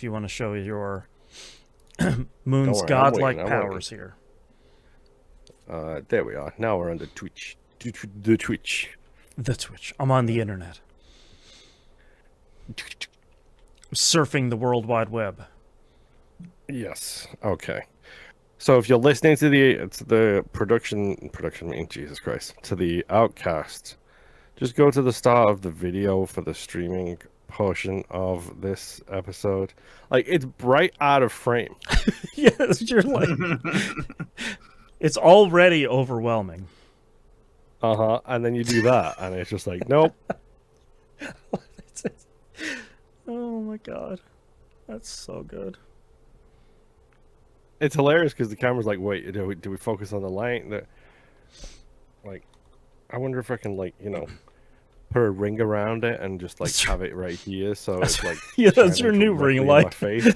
you want to show your Moon's worry, godlike I'm powers here. There we are. Now we're on the Twitch. The Twitch. The Twitch. I'm on the internet. I'm surfing the World Wide Web. Yes. Okay. So if you're listening to the production, Jesus Christ, to the Outcast, just go to the start of the video for the streaming portion of this episode. Like, it's right out of frame. Yes, you're like... It's already overwhelming. And then you do that, and it's just like, nope. Oh my god. That's so good. It's hilarious because the camera's like, wait, do we focus on the light? Like, I wonder if I can, like, put a ring around it and just, like, have it right here. So it's like, yeah, that's your new ring light. Face.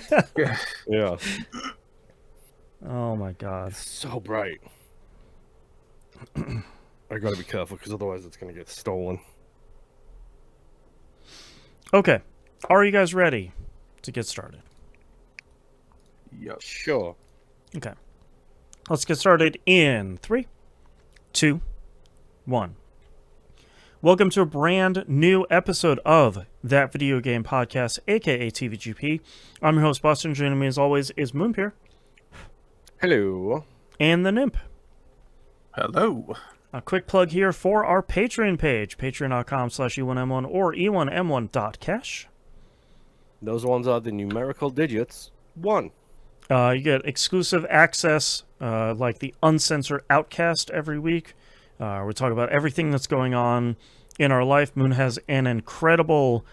Yeah. Oh my god. It's so bright. I gotta be careful because otherwise it's gonna get stolen. Okay. Are you guys ready to get started? Yep. Sure. Okay. Let's get started in 3, 2, 1. Welcome to a brand new episode of That Video Game Podcast, aka TVGP. I'm your host, Boston. Joining me as always is Moonpier. Hello. And the Nymph. Hello. A quick plug here for our Patreon page, patreon.com/E1M1 or E1M1.cash. Those ones are the numerical digits 1. You get exclusive access, like the Uncensored Outcast every week. We talk about everything that's going on in our life. Moon has an incredible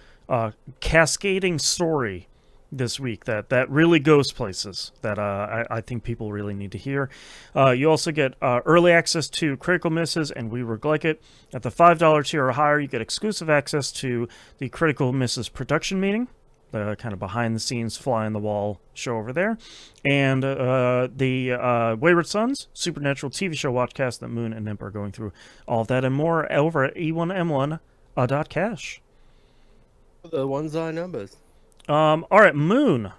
cascading story this week that really goes places that I think people really need to hear. You also get early access to Critical Misses and We Like It. At the $5 tier or higher, you get exclusive access to the Critical Misses production meeting, the kind of behind-the-scenes, fly-on-the-wall show over there, and the Wayward Sons Supernatural TV show watchcast that Moon and Nymph are going through. All of that and more over at E1M1.cash. The ones are numbers. All right, Moon.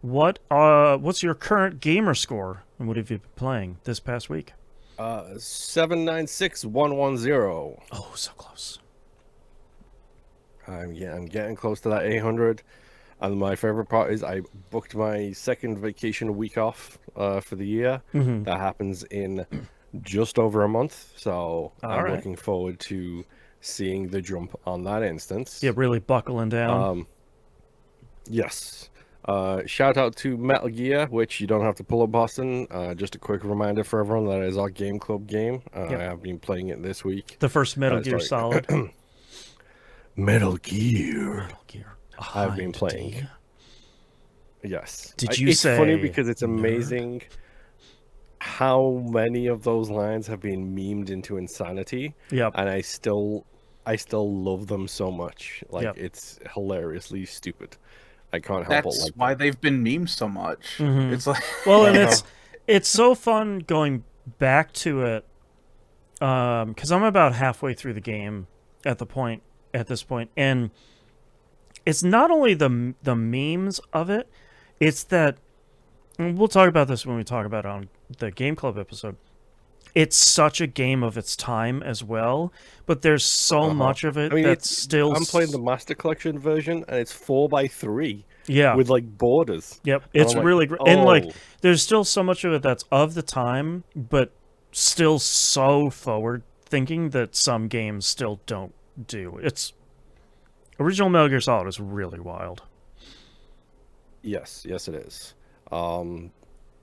What's your current gamer score, and what have you been playing this past week? 796110. Oh, so close. I'm getting close to that 800. And my favorite part is I booked my second vacation week off for the year. Mm-hmm. That happens in just over a month. So I'm looking forward to seeing the jump on that instance. Yeah, really buckling down. Yes. Shout out to Metal Gear, which you don't have to pull up, Boston. Just a quick reminder for everyone that is our Game Club game. Yep. I have been playing it this week. The first Metal Gear Solid. Metal Gear. Metal Gear. I've been playing. Yes. Did you it's say... It's funny because it's amazing how many of those lines have been memed into insanity. Yep. And I still love them so much. Like, Yep. It's hilariously stupid. I can't help That's it. Like why they've been memed so much. Mm-hmm. It's like well, and it's so fun going back to it, because I'm about halfway through the game at this point, and it's not only the memes of it, it's that, and we'll talk about this when we talk about it on the Game Club episode. It's such a game of its time as well, but there's so much of it that's still... I'm playing the Master Collection version, and it's 4x3. Yeah. With, like, borders. Yep, it's really great. Oh. And, like, there's still so much of it that's of the time, but still so forward-thinking that some games still don't do. It's... Original Metal Gear Solid is really wild. Yes, it is.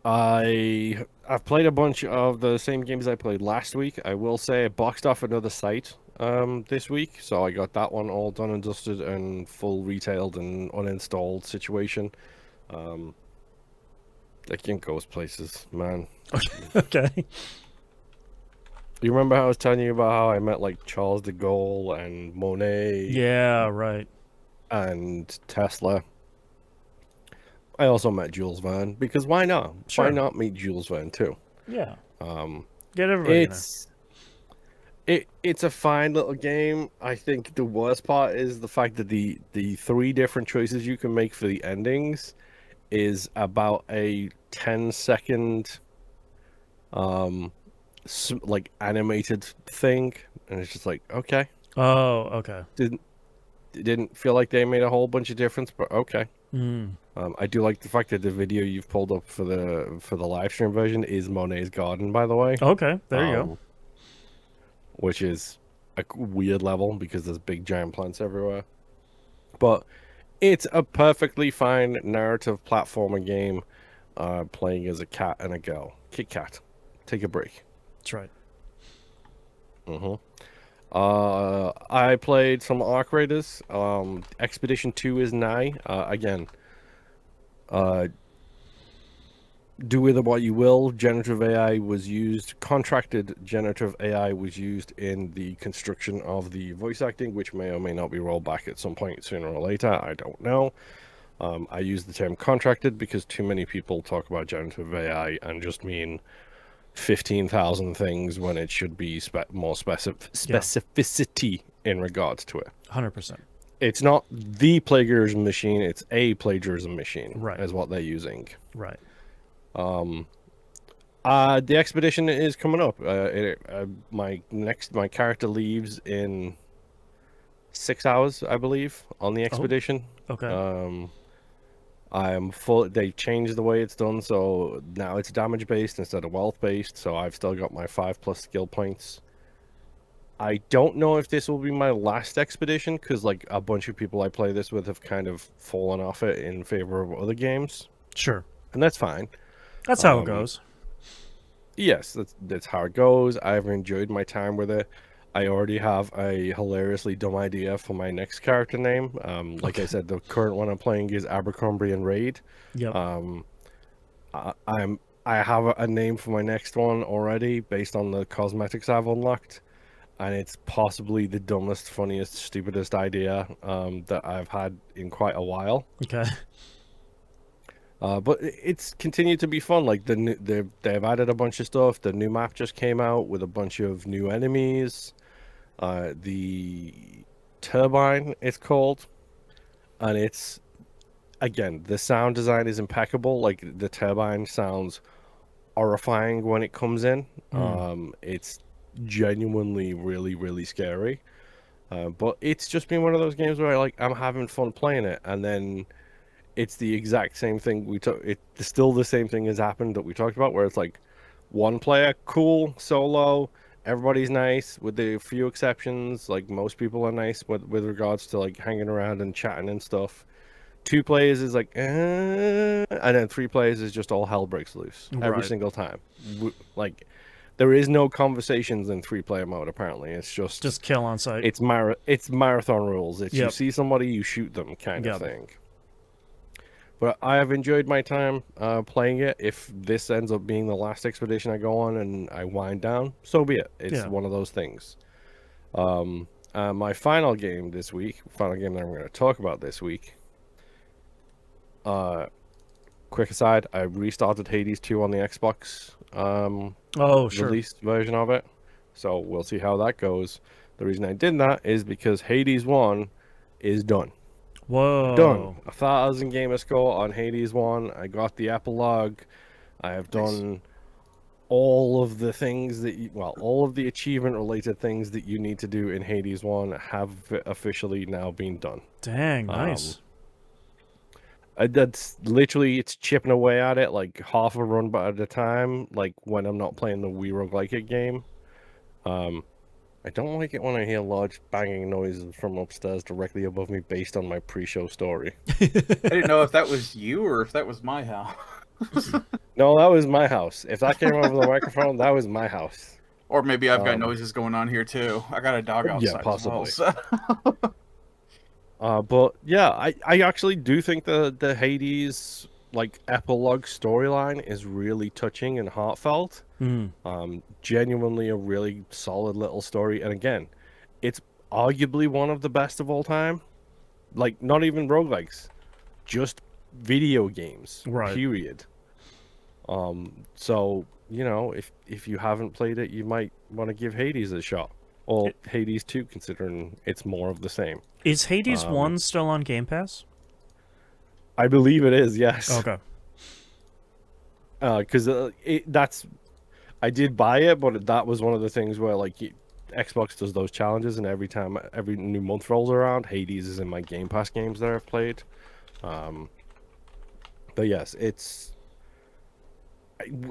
I've played a bunch of the same games I played last week. I will say I boxed off another site this week, so I got that one all done and dusted and full retailed and uninstalled situation. That game goes places, man. Okay. You remember how I was telling you about how I met like Charles de Gaulle and Monet? Yeah, right. And Tesla. I also met Jules Verne because why not? Sure. Why not meet Jules Verne too? Yeah. Get everybody It's a fine little game. I think the worst part is the fact that the three different choices you can make for the endings is about a 10-second like animated thing, and it's just like, okay, Oh, okay. didn't feel like they made a whole bunch of difference, but okay. Mm. I do like the fact that the video you've pulled up for the live stream version is Monet's Garden, by the way. Okay, there you go. Which is a weird level because there's big giant plants everywhere. But it's a perfectly fine narrative platformer game, playing as a cat and a girl. Kit Kat, take a break. That's right. I played some Arc Raiders. Expedition 2 is nigh. Again, do with it what you will. Generative AI was used, contracted generative AI was used in the construction of the voice acting, which may or may not be rolled back at some point sooner or later. I don't know. I use the term contracted because too many people talk about generative AI and just mean 15,000 things when it should be more specificity in regards to it. 100%. It's not the plagiarism machine, it's a plagiarism machine, Right. is what they're using. Right. The expedition is coming up. My character leaves in 6 hours, I believe, on the expedition. Okay. I'm full. They changed the way it's done, so now it's damage based instead of wealth based. So I've still got my 5+ skill points. I don't know if this will be my last expedition because, like, a bunch of people I play this with have kind of fallen off it in favor of other games, Sure. and that's fine. That's how it goes. Yes, that's how it goes. I've enjoyed my time with it. I already have a hilariously dumb idea for my next character name. Like I said, the current one I'm playing is Abercrombie and Raid. Yep. I have a name for my next one already based on the cosmetics I've unlocked, and it's possibly the dumbest, funniest, stupidest idea that I've had in quite a while. Okay. But it's continued to be fun. Like they've added a bunch of stuff. The new map just came out with a bunch of new enemies. The Turbine, it's called, and it's, again, the sound design is impeccable. Like, the Turbine sounds horrifying when it comes in. It's genuinely really, really scary. But it's just been one of those games where I'm having fun playing it, and then it's the exact same thing it's still the same thing has happened that we talked about, where it's like one player, cool, solo, everybody's nice with the few exceptions. Like, most people are nice with regards to like hanging around and chatting and stuff. 2 players is like, and then 3 players is just all hell breaks loose every Right. single time. Like, there is no conversations in 3-player mode. Apparently, it's just kill on sight. it's marathon rules. It's you Yep. see somebody, you shoot them, kind of Yep. thing. But I have enjoyed my time playing it. If this ends up being the last expedition I go on and I wind down, so be it. It's one of those things. My final game that I'm going to talk about this week. Quick aside, I restarted Hades 2 on the Xbox Sure. released version of it. So we'll see how that goes. The reason I did that is because Hades 1 is done. Whoa. Done. 1,000 gamer score on Hades 1. I got the epilogue. I have done all of the things that all of the achievement related things that you need to do in Hades 1 have officially now been done. Dang, nice. That's literally, it's chipping away at it like half a run but at a time, like when I'm not playing the Wii roguelike game. I don't like it when I hear large banging noises from upstairs directly above me based on my pre-show story. I didn't know if that was you or if that was my house. No, that was my house. If that came over the microphone, that was my house. Or maybe I've got noises going on here too. I got a dog outside. Yeah, possibly. As well, so. But yeah, I actually do think the Hades like epilogue storyline is really touching and heartfelt. Genuinely a really solid little story, and again, it's arguably one of the best of all time. Like, not even roguelikes, just video games. Right. Period. So, you know, if you haven't played it, you might want to give Hades a shot. or Hades 2, considering it's more of the same. Is Hades 1 still on Game Pass? I believe it is, yes. Okay. Because that's I did buy it, but that was one of the things where like Xbox does those challenges, and every new month rolls around, Hades is in my Game Pass games that I've played. But yes,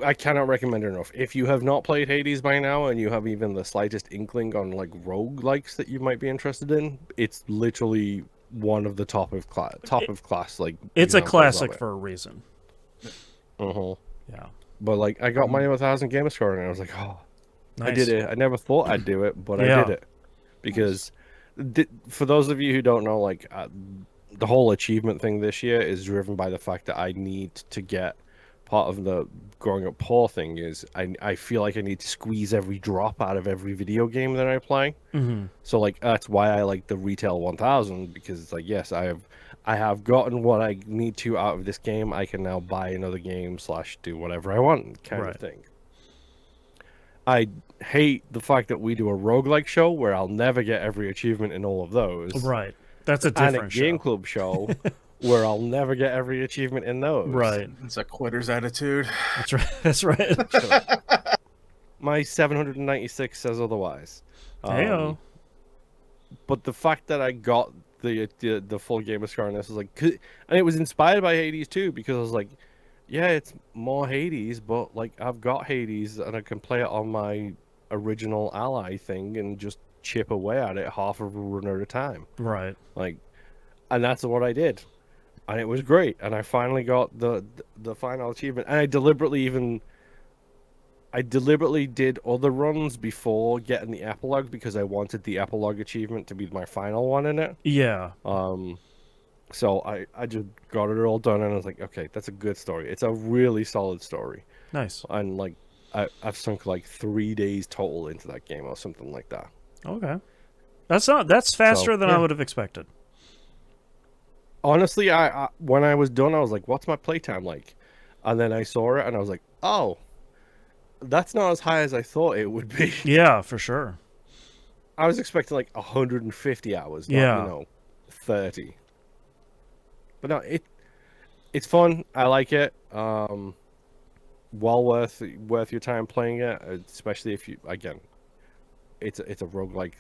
I cannot recommend it enough. If you have not played Hades by now, and you have even the slightest inkling on like roguelikes that you might be interested in, it's literally one of the top of class. Like, It's a examples of classic it. for a reason. Yeah. But like, I got my 1,000 gamer score, and I was like, oh, Nice. I did it. I never thought I'd do it, but I Yeah. did it. Because for those of you who don't know, like the whole achievement thing this year is driven by the fact that I need to get part of the growing up poor thing is I feel like I need to squeeze every drop out of every video game that I play. Mm-hmm. So like that's why I like the retail 1,000, because it's like, yes, I have gotten what I need to out of this game. I can now buy another game / do whatever I want kind of thing. I hate the fact that we do a roguelike show where I'll never get every achievement in all of those. Right. That's a And different a Game show. Club show where I'll never get every achievement in those. Right. It's a quitter's attitude. That's right. That's right. My 796 says otherwise. Heyo. But the fact that I got the full game of score on this was like, and it was inspired by Hades too, because I was like, yeah, it's more Hades, but like I've got Hades and I can play it on my original ally thing and just chip away at it half of a run at a time. Right. Like, and that's what I did, and it was great. And I finally got the final achievement, and I deliberately did other runs before getting the epilogue, because I wanted the epilogue achievement to be my final one in it. Yeah. So I just got it all done, and I was like, okay, that's a good story. It's a really solid story. Nice. And like I've sunk like 3 days total into that game or something like that. Okay. That's faster than I would have expected. Honestly, I when I was done, I was like, what's my playtime like? And then I saw it, and I was like, oh, that's not as high as I thought it would be. Yeah, for sure. I was expecting like 150 hours, not 30. But no, it's fun. I like it. Well worth your time playing it, especially if you, again, it's a roguelike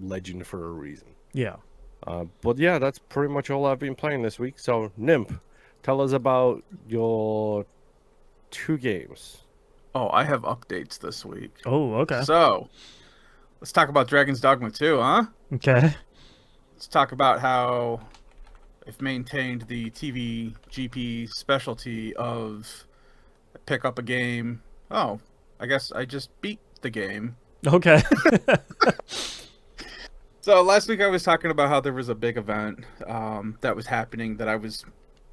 legend for a reason. Yeah. But yeah, that's pretty much all I've been playing this week. So Nimp, tell us about your 2 games. Oh, I have updates this week. Oh, okay. So, let's talk about Dragon's Dogma 2, huh? Okay. Let's talk about how I've maintained the TVGP specialty of pick up a game. Oh, I guess I just beat the game. Okay. So last week I was talking about how there was a big event that was happening that I was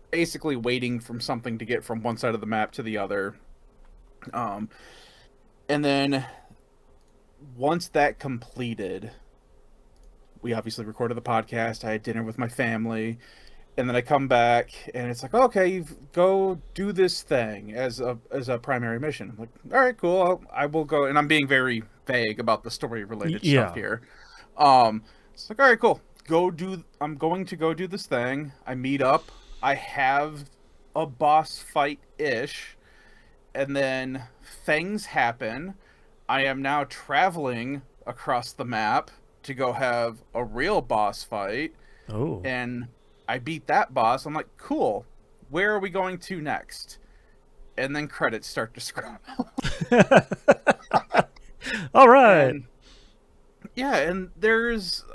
basically waiting for something to get from one side of the map to the other. And then once that completed, we obviously recorded the podcast. I had dinner with my family, and then I come back and it's like, okay, you go do this thing as a primary mission. I'm like, all right, cool. I will go. And I'm being very vague about the story related stuff here. It's like, all right, cool. I'm going to go do this thing. I meet up. I have a boss fight-ish. And then things happen. I am now traveling across the map to go have a real boss fight. Oh. And I beat that boss. I'm like, cool. Where are we going to next? And then credits start to scroll. All right. And there's,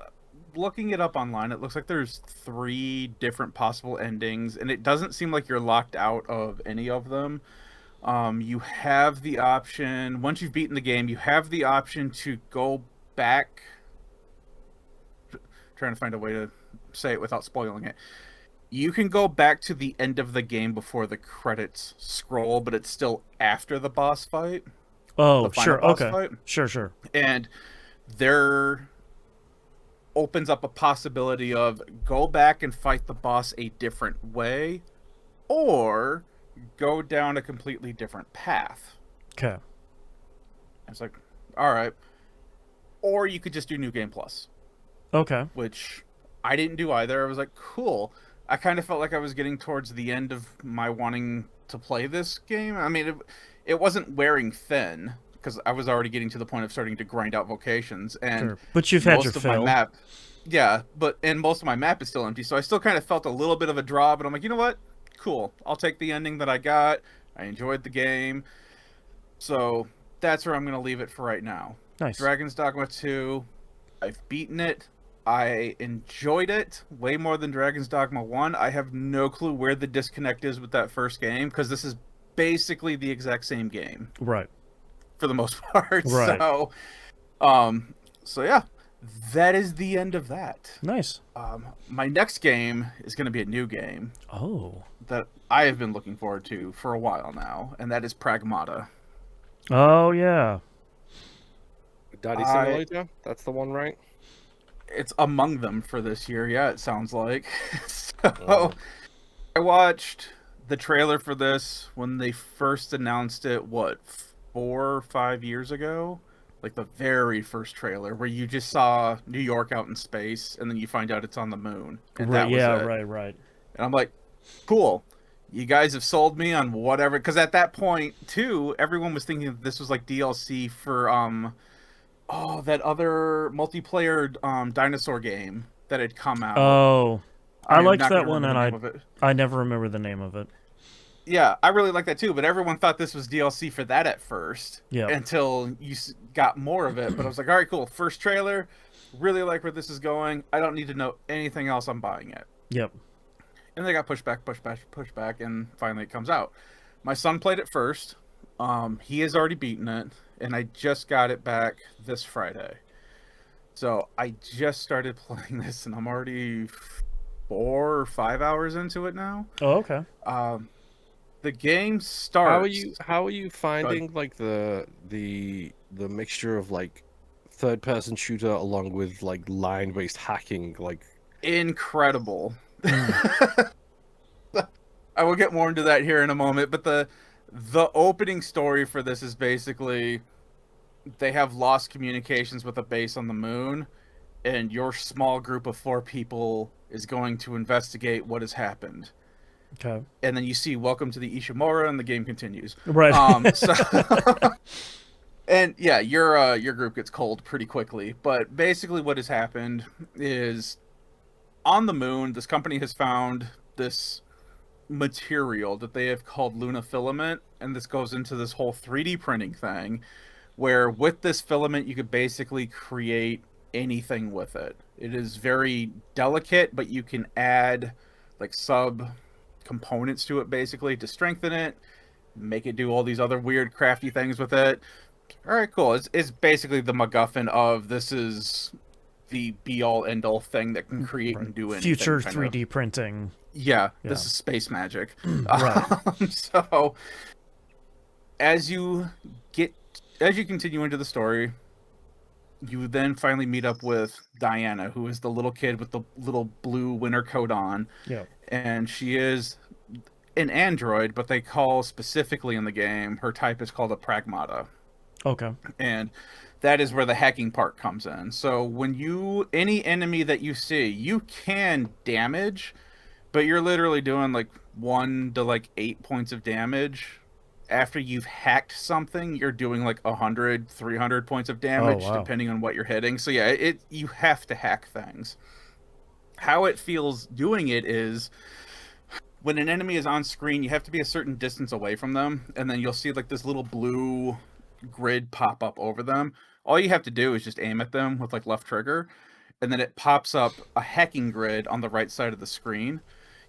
looking it up online, it looks like there's 3 different possible endings, and it doesn't seem like you're locked out of any of them. You have the option, once you've beaten the game, you have the option to go back. Trying to find a way to say it without spoiling it. You can go back to the end of the game before the credits scroll, but it's still after the boss fight. Oh, sure. Okay. Fight. Sure. And there opens up a possibility of go back and fight the boss a different way, or go down a completely different path. Okay. It's like, all right. or you could just do New Game Plus, Okay. which I didn't do either. I was like, cool. I kind of felt like I was getting towards the end of my wanting to play this game. I mean, it wasn't wearing thin because I was already getting to the point of starting to grind out vocations, and Sure. But you've had your most of my fill. map, yeah, and most of my map is still empty, so I still kind of felt a little bit of a draw. But I'm like, you know what? Cool. I'll take the ending that I got. I enjoyed the game, so that's where I'm going to leave it for right now. Nice. Dragon's Dogma 2. I've beaten it. I enjoyed it way more than Dragon's Dogma 1. I have no clue where the disconnect is with that first game, because this is basically the exact same game Right. for the most part. Right. So yeah, that is the end of that. Nice. My next game is going to be a new game Oh. that I have been looking forward to for a while now, and that is Pragmata. Oh, yeah. Daddy Simulator? That's the one, right? It's among them for this year, yeah, it sounds like. So, I watched the trailer for this when they first announced it, 4 or 5 years ago? Like the very first trailer, where you just saw New York out in space, and then you find out it's on the moon. And Right. that was Yeah. it. Right. And I'm like, cool. You guys have sold me on whatever. Because at that point, too, everyone was thinking that this was like DLC for that other multiplayer dinosaur game that had come out. Oh, I am liked not that gonna one, remember and the name of it. I never remember the name of it. Yeah, I really like that too. But everyone thought this was DLC for that at first. Yeah. Until you got more of it. But I was like, all right, cool. First trailer. Really like where this is going. I don't need to know anything else. I'm buying it. Yep. And they got pushed back, and finally it comes out. My son played it first. He has already beaten it, and I just got it back this Friday. So I just started playing this, and I'm already 4 or 5 hours into it now. Oh, okay. The game starts. How are you finding like the mixture of like third person shooter along with like line based hacking? Like Incredible. I will get more into that here in a moment, but the opening story for this is basically they have lost communications with a base on the moon, and your small group of 4 people is going to investigate what has happened. Okay. And then you see "Welcome to the Ishimura," and the game continues. Right. And yeah, your group gets cold pretty quickly. But basically, what has happened is on the moon, this company has found this material that they have called Luna filament, and this goes into this whole 3D printing thing, where with this filament you could basically create anything with it. It is very delicate, but you can add like sub components to it basically to strengthen it, make it do all these other weird crafty things with it. All right, cool. It's basically the MacGuffin of this is the be-all end-all thing that can create and do anything. Future 3D printing. Yeah, this is space magic. Right. So as you continue into the story, you then finally meet up with Diana, who is the little kid with the little blue winter coat on. Yeah. And she is an android, but they call specifically in the game, her type is called a Pragmata. Okay. And that is where the hacking part comes in. So when any enemy that you see, you can damage, but you're literally doing like 1 to 8 points of damage. After you've hacked something, you're doing like 100, 300 points of damage, depending on what you're hitting. So yeah, you have to hack things. How it feels doing it is when an enemy is on screen, you have to be a certain distance away from them, and then you'll see like this little blue grid pop up over them. All you have to do is just aim at them with like left trigger, and then it pops up a hacking grid on the right side of the screen.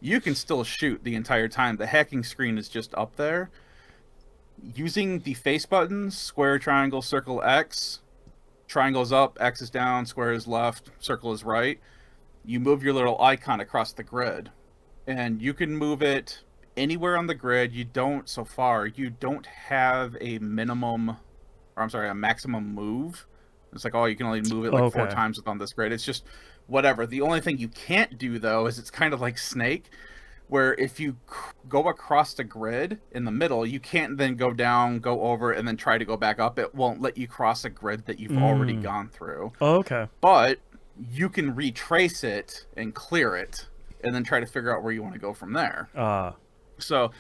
You can still shoot the entire time. The hacking screen is just up there. Using the face buttons, square, triangle, circle, X, triangle is up, X is down, square is left, circle is right. You move your little icon across the grid, and you can move it anywhere on the grid. You don't have a maximum move. It's like, you can only move it like 4 times on this grid. It's just whatever. The only thing you can't do, though, is it's kind of like Snake. where if you go across the grid in the middle, you can't then go down, go over, and then try to go back up. It won't let you cross a grid that you've already gone through. Oh, okay. But you can retrace it and clear it, and then try to figure out where you want to go from there. So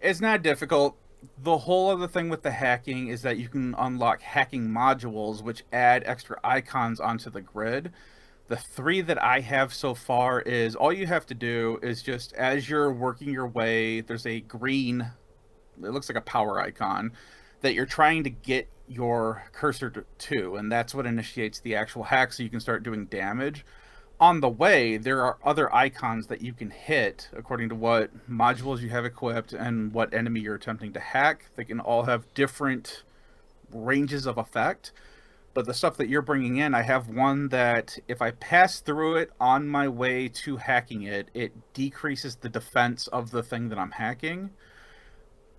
it's not difficult. The whole other thing with the hacking is that you can unlock hacking modules, which add extra icons onto the grid. The 3 that I have so far is all you have to do is just as you're working your way, there's a green, it looks like a power icon, that you're trying to get your cursor to, and that's what initiates the actual hack so you can start doing damage. On the way, there are other icons that you can hit according to what modules you have equipped and what enemy you're attempting to hack. They can all have different ranges of effect. But the stuff that you're bringing in, I have one that if I pass through it on my way to hacking it, it decreases the defense of the thing that I'm hacking.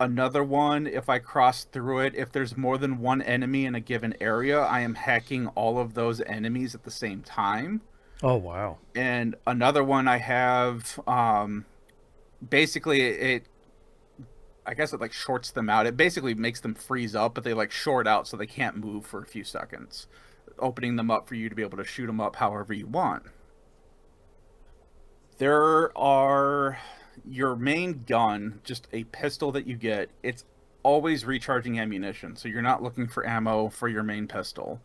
Another one, if I cross through it, if there's more than one enemy in a given area, I am hacking all of those enemies at the same time. Oh, wow. And another one I have, basically I guess it like shorts them out. It basically makes them freeze up, but they like short out so they can't move for a few seconds, opening them up for you to be able to shoot them up however you want. There are your main gun, just a pistol that you get. It's always recharging ammunition, so you're not looking for ammo for your main pistol.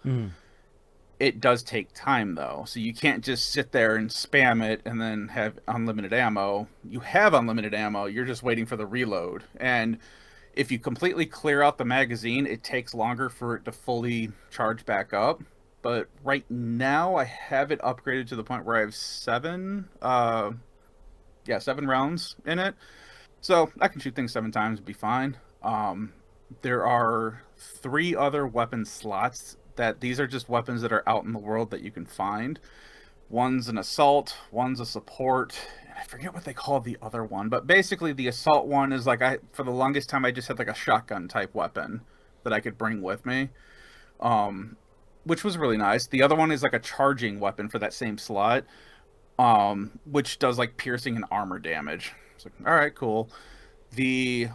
It does take time, though, so you can't just sit there and spam it and then have unlimited ammo. You have unlimited ammo, you're just waiting for the reload. And if you completely clear out the magazine, it takes longer for it to fully charge back up. But right now, I have it upgraded to the point where I have 7 rounds in it. So I can shoot things 7 times and be fine. There are 3 other weapon slots that these are just weapons that are out in the world that you can find. One's an assault, one's a support, and I forget what they call the other one, but basically the assault one is like, for the longest time I just had like a shotgun type weapon that I could bring with me, which was really nice. The other one is like a charging weapon for that same slot, which does like piercing and armor damage. It's like, all right, cool. The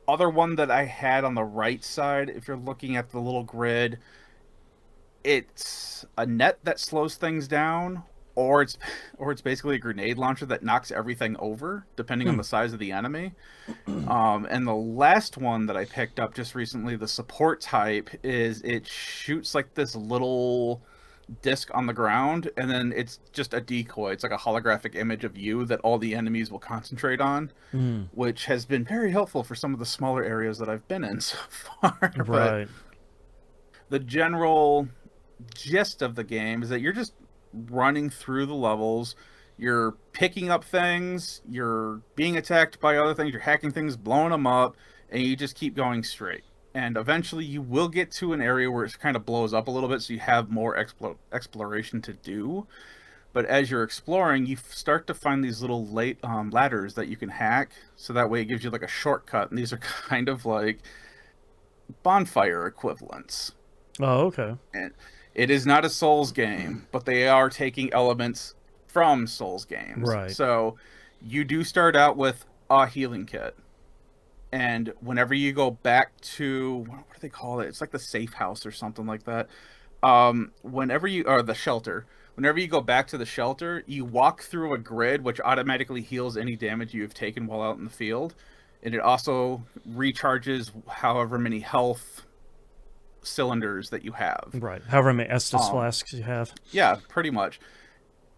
other one that I had on the right side, if you're looking at the little grid, it's a net that slows things down, or it's basically a grenade launcher that knocks everything over, depending on the size of the enemy. And the last one that I picked up just recently, the support type, is it shoots like this little disc on the ground, and then it's just a decoy. It's like a holographic image of you that all the enemies will concentrate on, which has been very helpful for some of the smaller areas that I've been in so far. Right. But the general gist of the game is that you're just running through the levels, you're picking up things, you're being attacked by other things, you're hacking things, blowing them up, and you just keep going straight. And eventually you will get to an area where it kind of blows up a little bit, so you have more exploration to do. But as you're exploring, you start to find these little ladders that you can hack, so that way it gives you like a shortcut, and these are kind of like bonfire equivalents. Oh, okay. And it is not a Souls game, but they are taking elements from Souls games. Right. So you do start out with a healing kit. And whenever you go back to, what do they call it? It's like the safe house or something like that. Or the shelter. Whenever you go back to the shelter, you walk through a grid which automatically heals any damage you have taken while out in the field. And it also recharges however many health cylinders that you have. Right. However many Estus flasks you have. Yeah, pretty much.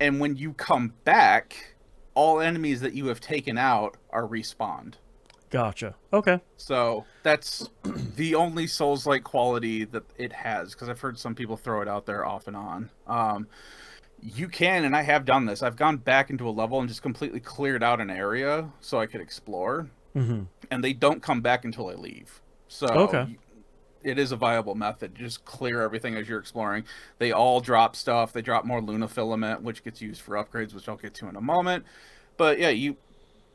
And when you come back, all enemies that you have taken out are respawned. Gotcha. Okay. So that's the only Souls-like quality that it has, because I've heard some people throw it out there off and on. You can, and I have done this. I've gone back into a level and just completely cleared out an area so I could explore. And they don't come back until I leave. So okay. It is a viable method. Just clear everything as you're exploring. They all drop stuff. They drop more Luna filament, which gets used for upgrades, which I'll get to in a moment. But yeah,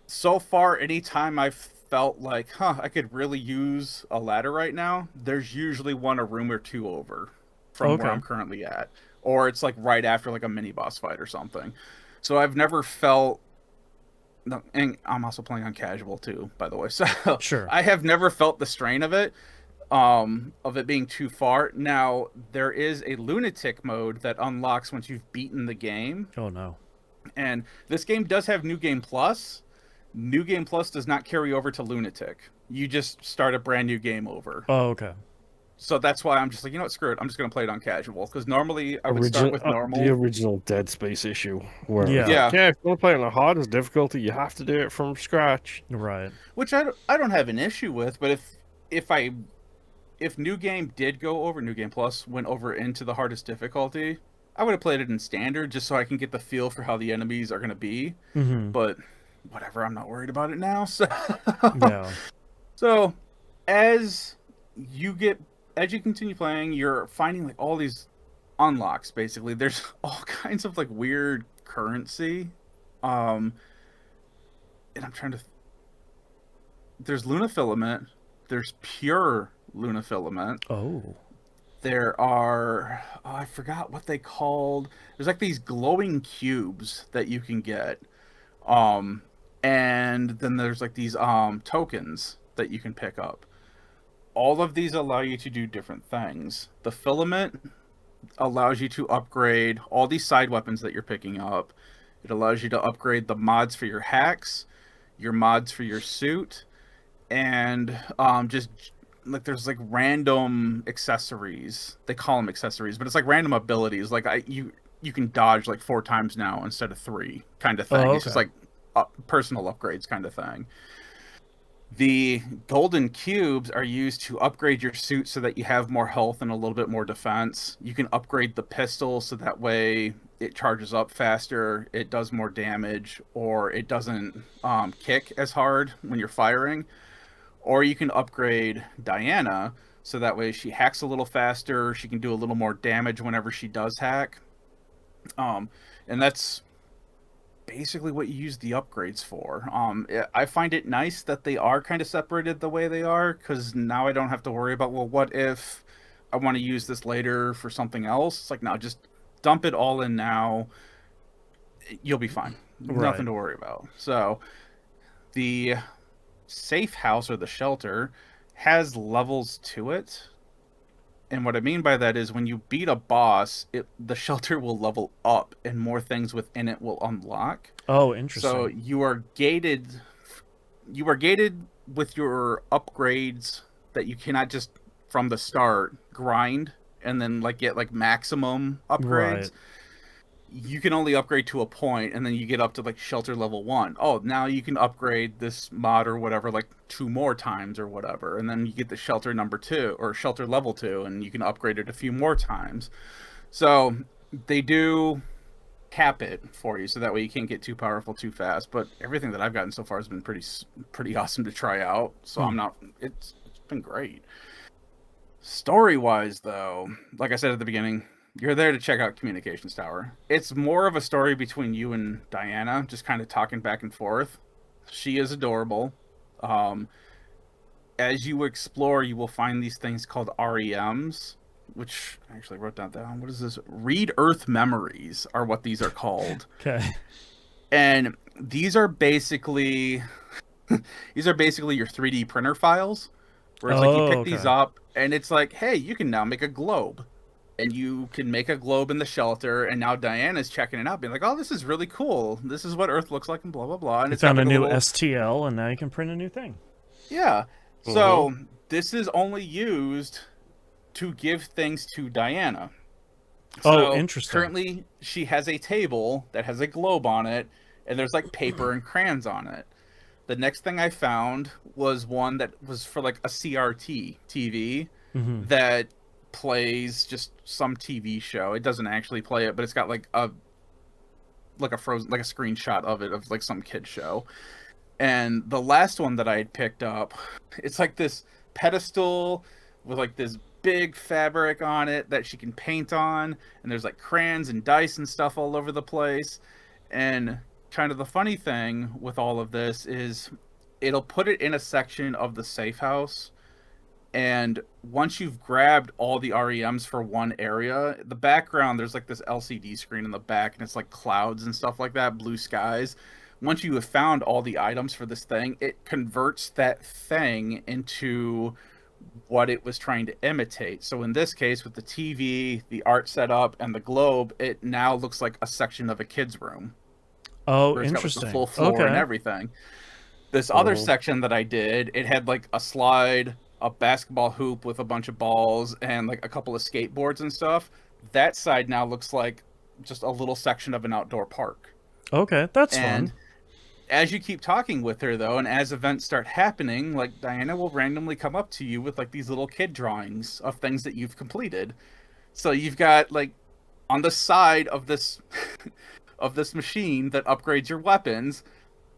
so far, anytime I've felt like, I could really use a ladder right now, there's usually one a room or two over from where I'm currently at. Or it's like right after like a mini boss fight or something. So I've never felt No, and I'm also playing on casual too, by the way. So Sure. I have never felt the strain of it being too far. Now there is a lunatic mode that unlocks once you've beaten the game, Oh no. and this game does have New Game Plus. New Game Plus does not carry over to lunatic. You just start a brand new game over. Oh, okay. So that's why I'm just like, you know what, screw it. I'm just gonna play it on casual because normally I would Original, start with normal. the original Dead Space issue, where it's Yeah. like, yeah, if you want to play it on the hardest difficulty, you have to do it from scratch. Right. Which I don't have an issue with, but if New Game did go over, New Game Plus went over into the hardest difficulty, I would have played it in standard just so I can get the feel for how the enemies are gonna be. Mm-hmm. But whatever, I'm not worried about it now. So Yeah. so as you get as you continue playing, you're finding like all these unlocks basically. There's all kinds of like weird currency. And I'm trying to there's Luna Filament, there's pure Luna Filament. Oh. There are I forgot what they called. There's like these glowing cubes that you can get. And then there's like these tokens that you can pick up. All of these allow you to do different things. The filament allows you to upgrade all these side weapons that you're picking up. It allows you to upgrade the mods for your hacks, your mods for your suit, and just like there's like random accessories. They call them accessories, but it's like random abilities. Like you can dodge like 4 times now instead of 3, kind of thing. Oh, It's just okay. like personal upgrades, kind of thing. The golden cubes are used to upgrade your suit so that you have more health and a little bit more defense. You can upgrade the pistol so that way it charges up faster, it does more damage, or it doesn't kick as hard when you're firing. Or you can upgrade Diana so that way she hacks a little faster, she can do a little more damage whenever she does hack. And that's basically what you use the upgrades for. I find it nice that they are kind of separated the way they are, because now I don't have to worry about, well, what if I want to use this later for something else? It's like, no, just dump it all in now. You'll be fine. Right. Nothing to worry about. So the safe house or the shelter has levels to it. And what I mean by that is when you beat a boss, the shelter will level up and more things within it will unlock. Oh, interesting. So you are gated with your upgrades that you cannot just from the start grind and then like get like maximum upgrades. Right. You can only upgrade to a point, and then you get up to like shelter level 1. Oh, now you can upgrade this mod or whatever like 2 more times or whatever, and then you get the shelter number 2 or shelter level 2, and you can upgrade it a few more times. So they do cap it for you, so that way you can't get too powerful too fast. But everything that I've gotten so far has been pretty awesome to try out. So I'm not. It's been great. Story wise, though, like I said at the beginning, you're there to check out Communications Tower. It's more of a story between you and Diana, just kind of talking back and forth. She is adorable. As you explore, you will find these things called REMs, which I actually wrote that down. What is this? Read Earth Memories are what these are called. Okay. And these are basically your 3D printer files, where it's like you pick these up, and it's like, hey, you can now make a globe. And you can make a globe in the shelter, and now Diana's checking it out, being like, "Oh, this is really cool. This is what Earth looks like," and blah blah blah. And You it's got found a like new little... STL, and now you can print a new thing. Yeah. So this is only used to give things to Diana. Oh, interesting. Currently, she has a table that has a globe on it, and there's like paper and crayons on it. The next thing I found was one that was for like a CRT TV that plays just some TV show. It doesn't actually play it, but it's got like a frozen, like a screenshot of it, of like some kid show. And the last one that I had picked up, it's like this pedestal with like this big fabric on it that she can paint on, and there's like crayons and dice and stuff all over the place. And kind of the funny thing with all of this is it'll put it in a section of the safe house, and once you've grabbed all the REMs for one area, the background, there's like this LCD screen in the back, and it's like clouds and stuff like that, blue skies. once you have found all the items for this thing, it converts that thing into what it was trying to imitate. So in this case, with the TV, the art setup, and the globe, it now looks like a section of a kid's room. Oh, Where it's got, like, interesting. the full floor and everything. This other section that I did, it had like a slide, a basketball hoop with a bunch of balls, and like a couple of skateboards and stuff. That side now looks like just a little section of an outdoor park. Okay, that's And fun. as you keep talking with her, though, and as events start happening, like, Diana will randomly come up to you with like these little kid drawings of things that you've completed. So you've got, like, on the side of this of this machine that upgrades your weapons,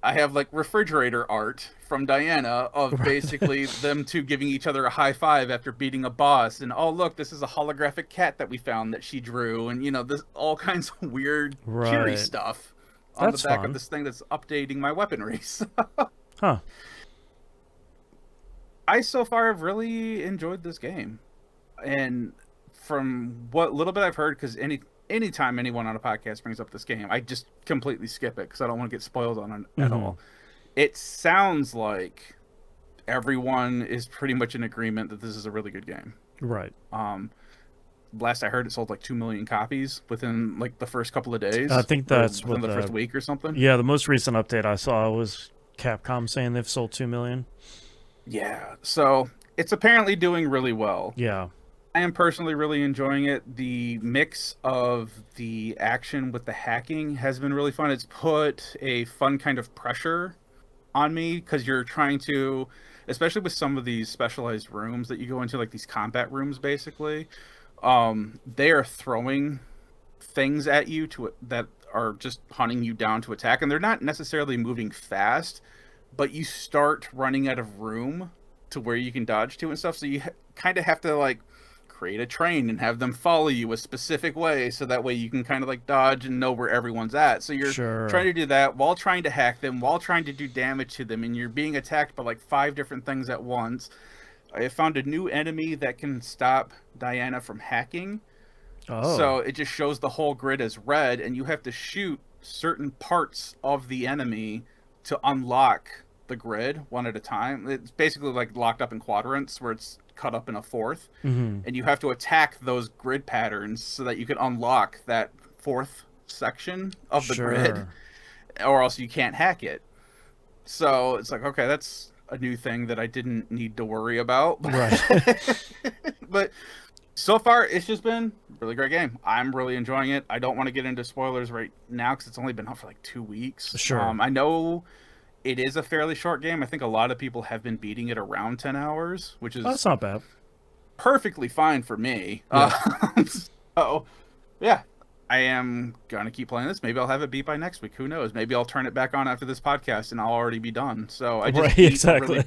I have like refrigerator art from Diana of basically them two giving each other a high five after beating a boss, and oh look, this is a holographic cat that we found that she drew, and this all kinds of weird cheery stuff on That's the back fun. of this thing that's updating my weaponry. Huh. I so far have really enjoyed this game, and from what little bit I've heard, because anytime anyone on a podcast brings up this game, I just completely skip it because I don't want to get spoiled on it at all. It sounds like everyone is pretty much in agreement that this is a really good game. Right. Last I heard, it sold like 2 million copies within like the first couple of days. I think that's within what the first week or something. Yeah, the most recent update I saw was Capcom saying they've sold 2 million. Yeah, so it's apparently doing really well. Yeah. I am personally really enjoying it. The mix of the action with the hacking has been really fun. It's put a fun kind of pressure on me because you're trying to, especially with some of these specialized rooms that you go into, like these combat rooms, basically, they are throwing things at you that are just hunting you down to attack, and they're not necessarily moving fast, but you start running out of room to where you can dodge to and stuff. So you kind of have to like create a train and have them follow you a specific way, so that way you can kind of like dodge and know where everyone's at. So you're trying to do that while trying to hack them, while trying to do damage to them, and you're being attacked by like 5 different things at once. I found a new enemy that can stop Diana from hacking. So it just shows the whole grid as red, and you have to shoot certain parts of the enemy to unlock the grid one at a time. It's basically like locked up in quadrants where it's cut up in a fourth, and you have to attack those grid patterns so that you can unlock that 4th section of the grid, or else you can't hack it. So it's like, okay, that's a new thing that I didn't need to worry about. Right. But so far, it's just been a really great game. I'm really enjoying it. I don't want to get into spoilers right now because it's only been out for like 2 weeks. Sure. I know it is a fairly short game. I think a lot of people have been beating it around 10 hours, which is that's not bad. Perfectly fine for me. Yeah. So, yeah, I am going to keep playing this. Maybe I'll have it beat by next week. Who knows? Maybe I'll turn it back on after this podcast and I'll already be done. So I just exactly.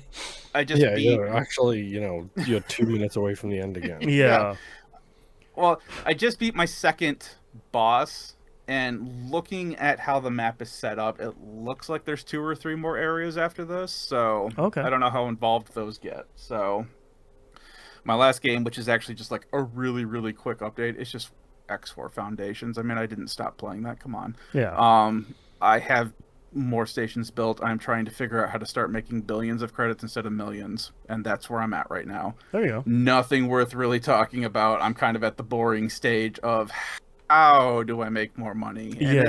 You're actually, you're 2 minutes away from the end again. Yeah. Well, I just beat my second boss, and looking at how the map is set up, it looks like there's 2 or 3 more areas after this. So I don't know how involved those get. So my last game, which is actually just like a really, really quick update, it's just X4 Foundations. I mean, I didn't stop playing that. Come on. Yeah. I have more stations built. I'm trying to figure out how to start making billions of credits instead of millions, and that's where I'm at right now. There you go. Nothing worth really talking about. I'm kind of at the boring stage of how do I make more money? And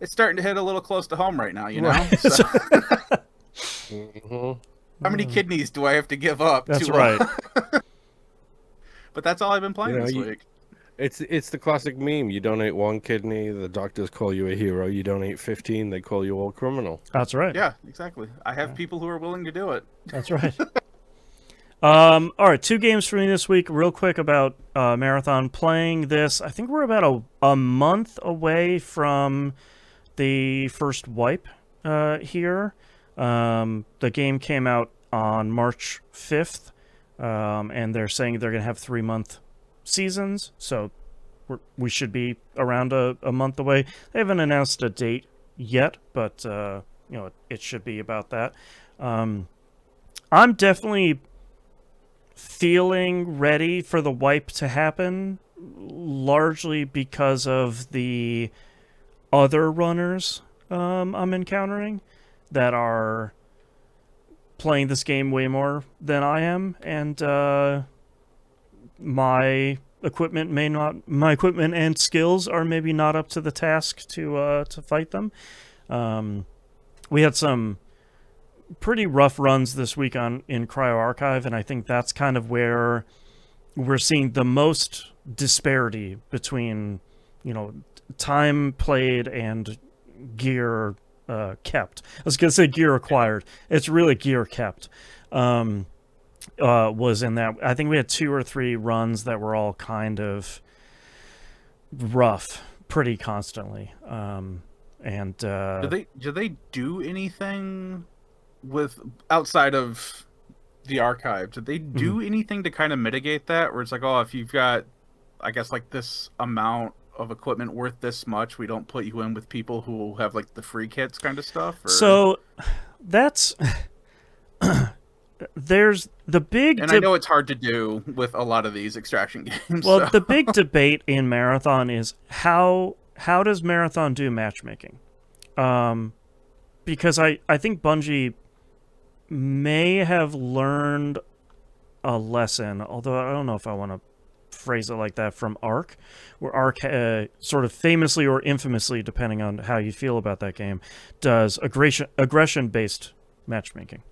it's starting to hit a little close to home right now, Right. So, how many kidneys do I have to give up? That's right. But that's all I've been playing this week. It's the classic meme. You donate 1 kidney, the doctors call you a hero. You donate 15, they call you a criminal. That's right. Yeah, exactly. I have people who are willing to do it. That's right. All right, 2 games for me this week. Real quick about Marathon. Playing this, I think we're about a month away from the first wipe here. The game came out on March 5th, and they're saying they're going to have 3-month seasons, so we should be around a month away. They haven't announced a date yet, but it should be about that. I'm definitely feeling ready for the wipe to happen, largely because of the other runners I'm encountering that are playing this game way more than I am, and my equipment and skills are maybe not up to the task to fight them. We had some pretty rough runs this week in Cryo Archive, and I think that's kind of where we're seeing the most disparity between, time played and gear kept. I was going to say gear acquired. It's really gear kept. Was in that. I think we had 2 or 3 runs that were all kind of rough pretty constantly. And do they do anything with outside of the archive? Did they do anything to kind of mitigate that? Where it's like, oh, if you've got, I guess, like this amount of equipment worth this much, we don't put you in with people who have like the free kits kind of stuff? Or... So that's there's the big and I know it's hard to do with a lot of these extraction games. Well, so. The big debate in Marathon is how does Marathon do matchmaking? Because I think Bungie may have learned a lesson, although I don't know if I want to phrase it like that, from Ark, where Ark sort of famously or infamously, depending on how you feel about that game, does aggression-based matchmaking.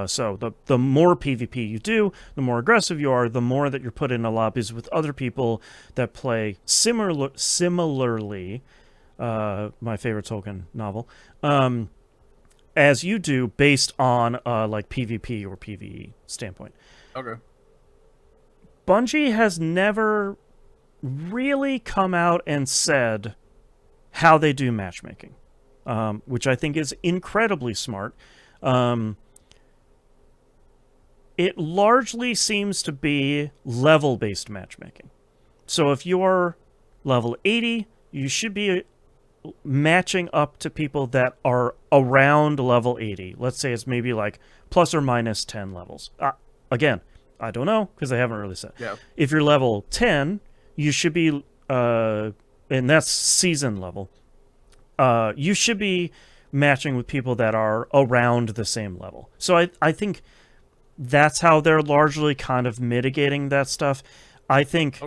So the more PvP you do, the more aggressive you are, the more that you're put into lobbies with other people that play similarly, my favorite Tolkien novel, as you do, based on like PvP or PvE standpoint. Okay. Bungie has never really come out and said how they do matchmaking, which I think is incredibly smart. It largely seems to be level-based matchmaking. So if you're level 80, you should be matching up to people that are around level 80. Let's say it's maybe like plus or minus 10 levels. Again, I don't know because they haven't really said. Yeah. If you're level 10, you should be, and that's season level, you should be matching with people that are around the same level. So I think that's how they're largely kind of mitigating that stuff. I think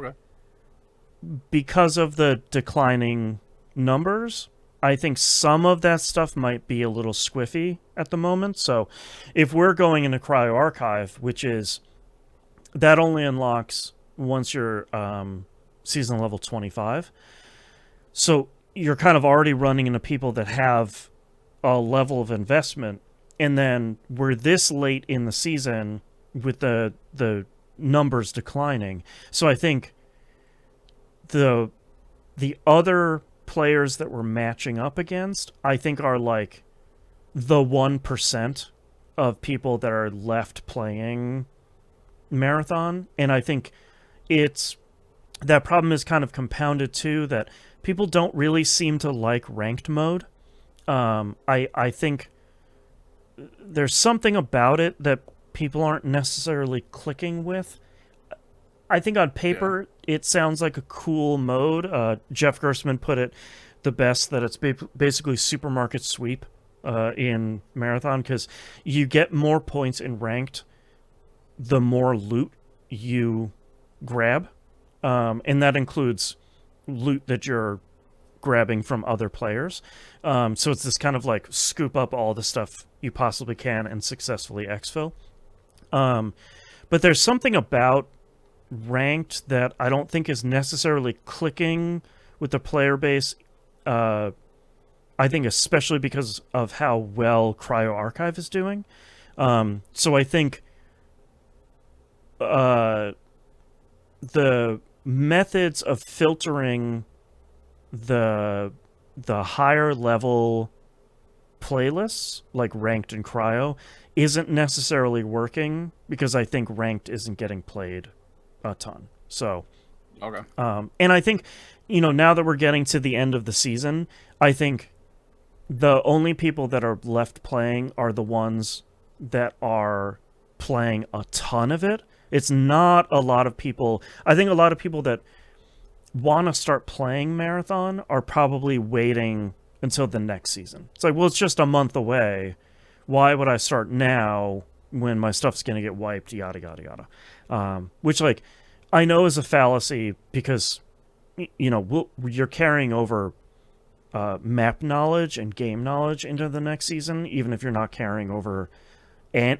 because of the declining numbers, I think some of that stuff might be a little squiffy at the moment. So if we're going into Cryo Archive, which is, that only unlocks once you're season level 25. So you're kind of already running into people that have a level of investment. And then we're this late in the season with the numbers declining. So I think the other players that we're matching up against, I think, are like the 1% of people that are left playing Marathon. And I think that problem is kind of compounded too, that people don't really seem to like ranked mode. I think there's something about it that people aren't necessarily clicking with. I think on paper it sounds like a cool mode. Jeff Gerstmann put it the best, that it's basically supermarket sweep in Marathon, because you get more points in ranked the more loot you grab, and that includes loot that you're grabbing from other players. So it's this kind of like scoop up all the stuff you possibly can and successfully exfil. But there's something about ranked that I don't think is necessarily clicking with the player base. I think especially because of how well Cryo Archive is doing. So I think the methods of filtering the higher level playlists, like ranked and cryo, isn't necessarily working, because I think ranked isn't getting played a ton. So and I think, now that we're getting to the end of the season, I think the only people that are left playing are the ones that are playing a ton of it. It's not a lot of people. I think a lot of people that want to start playing Marathon are probably waiting until the next season. It's like, well, it's just a month away. Why would I start now when my stuff's going to get wiped, yada, yada, yada. Which, like, I know is a fallacy because, you know, you're carrying over map knowledge and game knowledge into the next season, even if you're not carrying over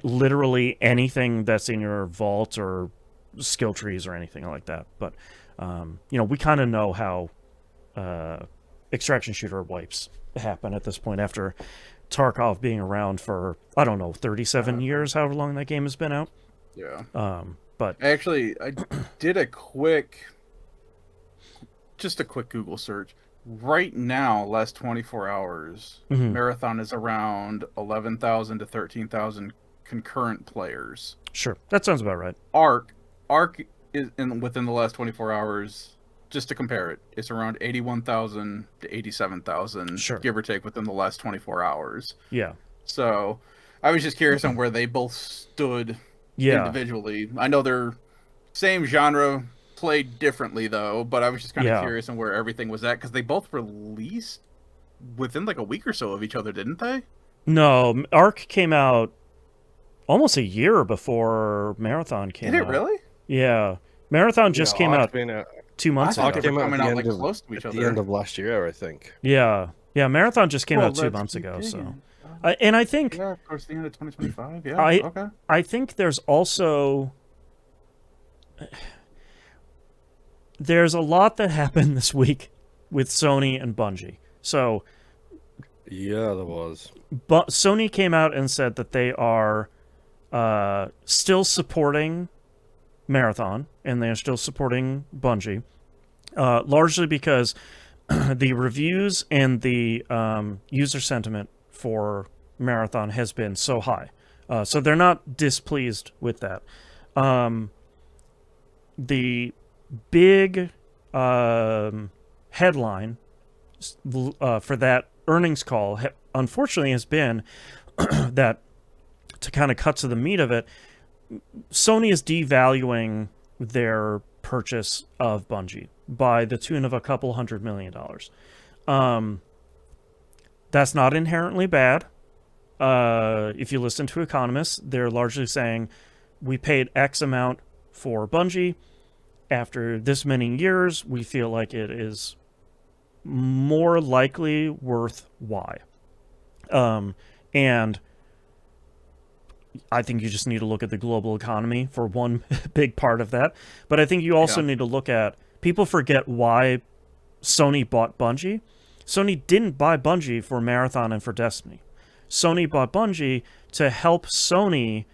literally anything that's in your vault or skill trees or anything like that. But, you know, we kind of know how extraction shooter wipes happen at this point after Tarkov being around for, I don't know, 37 years, however long that game has been out. Yeah. But actually, I did a quick Google search. Right now, last 24 hours, Marathon is around 11,000 to 13,000 concurrent players. Sure, that sounds about right. Arc is within the last 24 hours. Just to compare it, it's around 81,000 to 87,000, sure, give or take, within the last 24 hours. Yeah. So, I was just curious on where they both stood individually. I know they're same genre, played differently though, but I was just kind of curious on where everything was at because they both released within like a week or so of each other, didn't they? No, Arc came out almost a year before Marathon came out. Did it really? Yeah. Marathon just came out 2 months ago. I thought they were coming out like close to each other. At the end of last year, I think. Yeah. Yeah, Marathon just came out 2 months ago, so... and I think... Yeah, of course, the end of 2025, yeah, okay. I think there's also... There's a lot that happened this week with Sony and Bungie. So... Yeah, there was. But Sony came out and said that they are still supporting Marathon, and they're still supporting Bungie, largely because the reviews and the user sentiment for Marathon has been so high. So they're not displeased with that. The big headline for that earnings call, unfortunately, has been that, to kind of cut to the meat of it, Sony is devaluing their purchase of Bungie by the tune of a couple $100 million. That's not inherently bad. If you listen to economists, they're largely saying we paid X amount for Bungie. After this many years, we feel like it is more likely worth Y. And I think you just need to look at the global economy for one big part of that. But I think you also need to look at... People forget why Sony bought Bungie. Sony didn't buy Bungie for Marathon and for Destiny. Sony bought Bungie to help Sony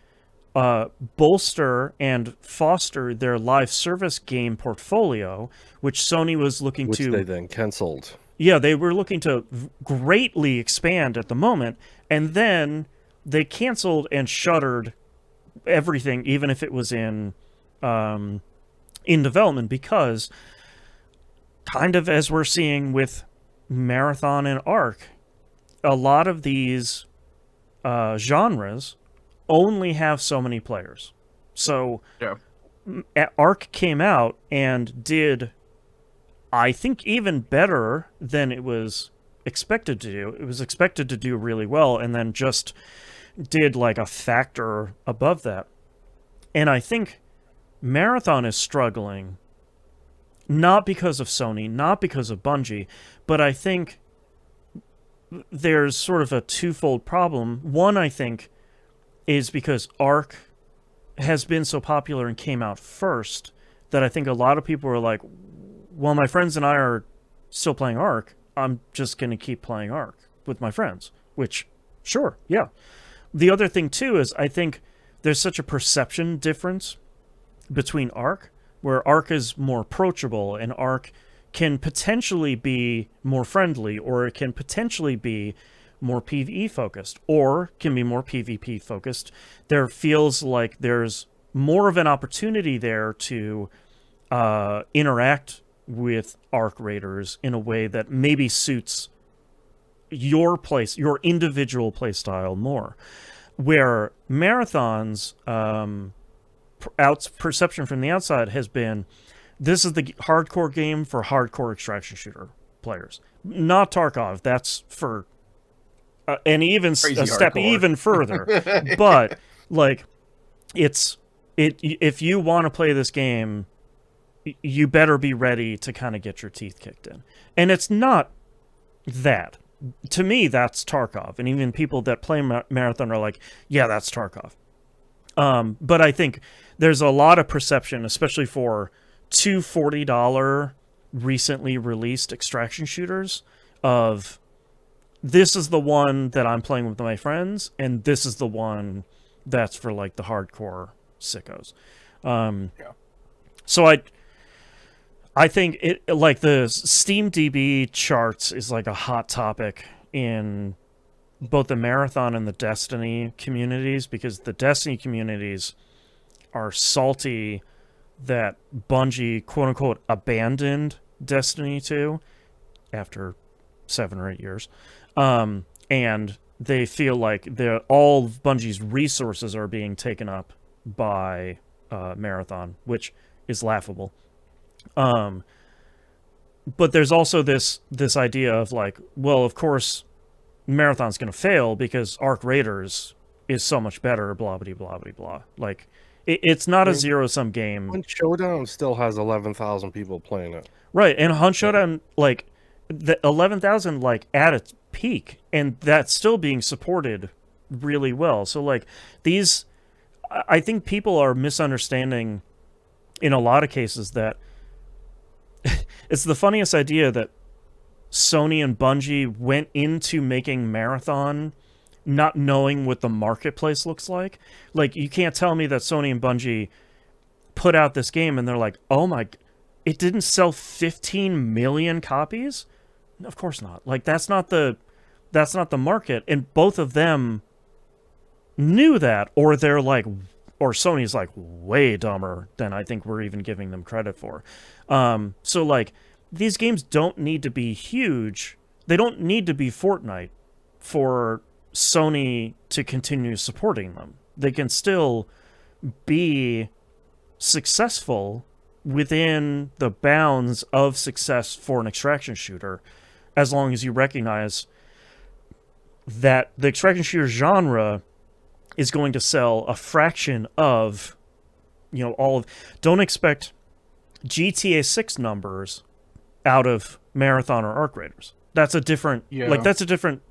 bolster and foster their live service game portfolio, which Sony was looking to... Which they then cancelled. Yeah, they were looking to greatly expand at the moment, and then they canceled and shuttered everything, even if it was in development, because kind of as we're seeing with Marathon and Arc, a lot of these genres only have so many players. So Arc came out and did, I think, even better than it was expected to do. It was expected to do really well, and then just did like a factor above that. And I think Marathon is struggling, not because of Sony, not because of Bungie, but I think there's sort of a twofold problem. One, I think, is because Arc has been so popular and came out first that I think a lot of people are like, well, my friends and I are still playing Arc. I'm just going to keep playing Arc with my friends, which, sure, yeah. The other thing, too, is I think there's such a perception difference between Arc, where Arc is more approachable and Arc can potentially be more friendly, or it can potentially be more PvE focused, or can be more PvP focused. There feels like there's more of an opportunity there to interact with Arc raiders in a way that maybe suits your individual play style more. Where Marathon's perception from the outside has been, this is the hardcore game for hardcore extraction shooter. players. Not Tarkov. That's for and even Crazy a step hardcore. even further. But like, if you want to play this game, you better be ready to kind of get your teeth kicked in. And it's not that. To me, that's Tarkov. And even people that play Marathon are like, yeah, that's Tarkov. But I think there's a lot of perception, especially for two $40 recently released extraction shooters, of this is the one that I'm playing with my friends, and this is the one that's for like the hardcore sickos. So I think it, like, the SteamDB charts is like a hot topic in both the Marathon and the Destiny communities, because the Destiny communities are salty that Bungie, quote unquote, abandoned Destiny 2 after 7 or 8 years. And they feel like all of Bungie's resources are being taken up by Marathon, which is laughable. But there's also this idea of like, well, of course, Marathon's going to fail because Arc Raiders is so much better, blah, blah, blah, blah, blah. Like, it's not a zero-sum game. Hunt Showdown still has 11,000 people playing it. Right, and Hunt Showdown, like, the 11,000, like, at its peak, and that's still being supported really well. So, like, I think people are misunderstanding in a lot of cases that it's the funniest idea that Sony and Bungie went into making Marathon not knowing what the marketplace looks like. Like, you can't tell me that Sony and Bungie put out this game and they're like, oh my, it didn't sell 15 million copies? Of course not. Like, that's not the market. And both of them knew that, or they're like, or Sony's like way dumber than I think we're even giving them credit for. So like, these games don't need to be huge. They don't need to be Fortnite for Sony to continue supporting them. They can still be successful within the bounds of success for an extraction shooter, as long as you recognize that the extraction shooter genre is going to sell a fraction of, all of... Don't expect GTA 6 numbers out of Marathon or Arc Raiders. That's a different... Like, that's a different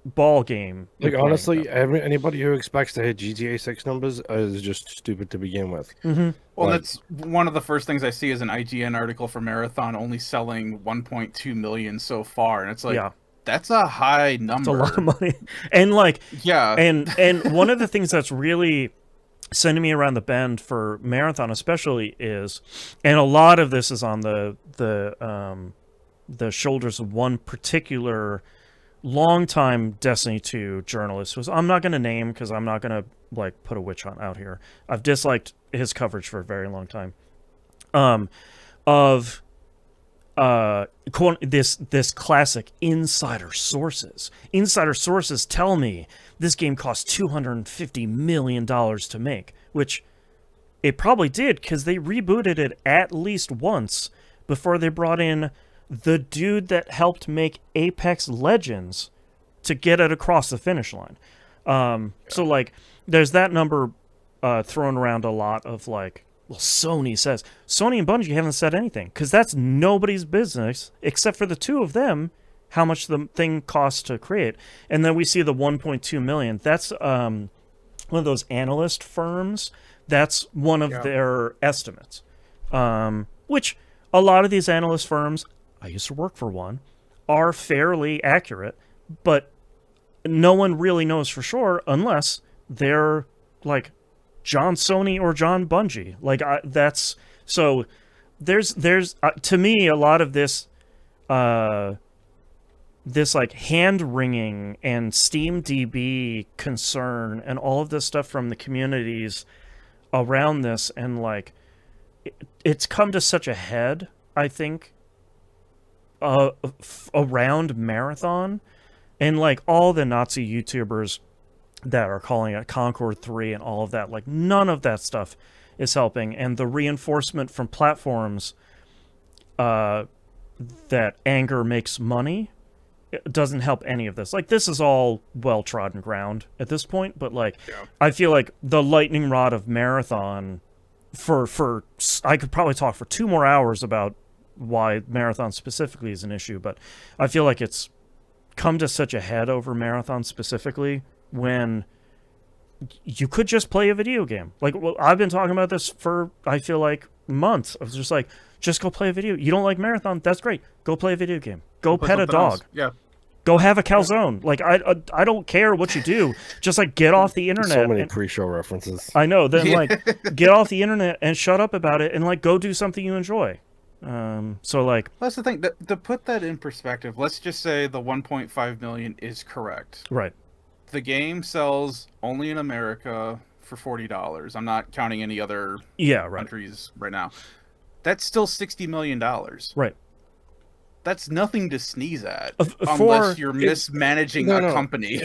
ball game. Like, honestly, anybody who expects to hit GTA 6 numbers is just stupid to begin with. Mm-hmm. Well, that's one of the first things I see is an IGN article for Marathon only selling 1.2 million so far, and it's like, that's a high number. It's a lot of money. And like, and one of the things that's really sending me around the bend for Marathon especially is, and a lot of this is on the shoulders of one particular longtime Destiny 2 journalist, who I'm not going to name because I'm not going to like put a witch hunt out here. I've disliked his coverage for a very long time. This classic insider sources. Insider sources tell me this game cost $250 million to make, which it probably did because they rebooted it at least once before they brought in the dude that helped make Apex Legends to get it across the finish line. So like, there's that number thrown around a lot of like, well, Sony says. Sony and Bungie haven't said anything because that's nobody's business except for the two of them, how much the thing costs to create. And then we see the 1.2 million. That's one of those analyst firms. That's one of their estimates, which a lot of these analyst firms, I used to work for one, are fairly accurate, but no one really knows for sure unless they're like John Sony or John Bungie. Like, that's so there's to me a lot of this this like hand wringing and SteamDB concern and all of this stuff from the communities around this, and like it's come to such a head, I think, around Marathon, and like all the Nazi YouTubers that are calling it Concord 3 and all of that, like none of that stuff is helping. And the reinforcement from platforms that that anger makes money, it doesn't help any of this. Like, this is all well-trodden ground at this point, but, like, I feel like the lightning rod of Marathon, for I could probably talk for 2 more hours about why Marathon specifically is an issue, but I feel like it's come to such a head over Marathon specifically when you could just play a video game. Like, well, I've been talking about this for, I feel like, months. I was just like, just go play a video. You don't like Marathon? That's great. Go play a video game. Go pet a dog. Else. Yeah. Go have a calzone. Like, I don't care what you do. Just, like, get off the internet. So many pre-show references. I know. Then, like, get off the internet and shut up about it and, like, go do something you enjoy. So, like... That's the thing. To put that in perspective, let's just say the 1.5 million is correct. Right. The game sells only in America for $40. I'm not counting any other countries right now. That's still $60 million. Right. That's nothing to sneeze at, unless you're mismanaging a company.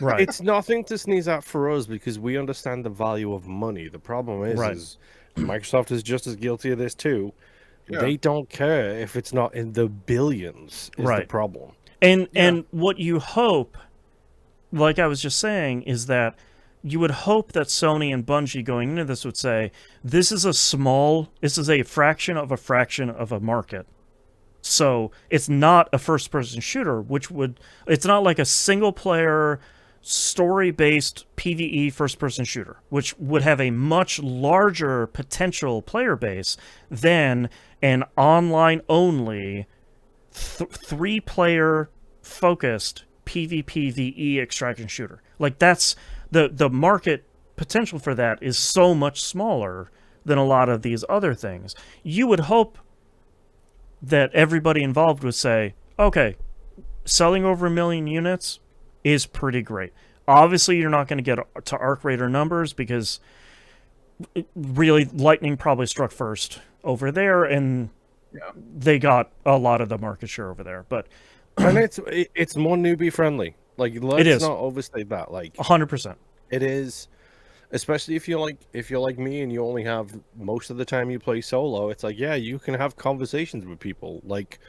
Right. It's nothing to sneeze at for us because we understand the value of money. The problem is Microsoft is just as guilty of this too. Yeah. They don't care if it's not in the billions is the problem. And what you hope, like I was just saying, is that you would hope that Sony and Bungie going into this would say, this is a fraction of a market. So it's not a first-person shooter, it's not like a single-player, story-based PvE first-person shooter, which would have a much larger potential player base than an online-only, 3-player focused PvPvE extraction shooter. Like, that's the market potential for that is so much smaller than a lot of these other things. You would hope that everybody involved would say, okay, selling over 1 million units is pretty great. Obviously, you're not going to get to Arc Raider numbers because really Lightning probably struck first over there, and they got a lot of the market share over there. But and it's more newbie friendly. Like, let's not overstate that. Like 100%, it is. Especially if you're like me and you only have most of the time you play solo, it's like, yeah, you can have conversations with people. Like,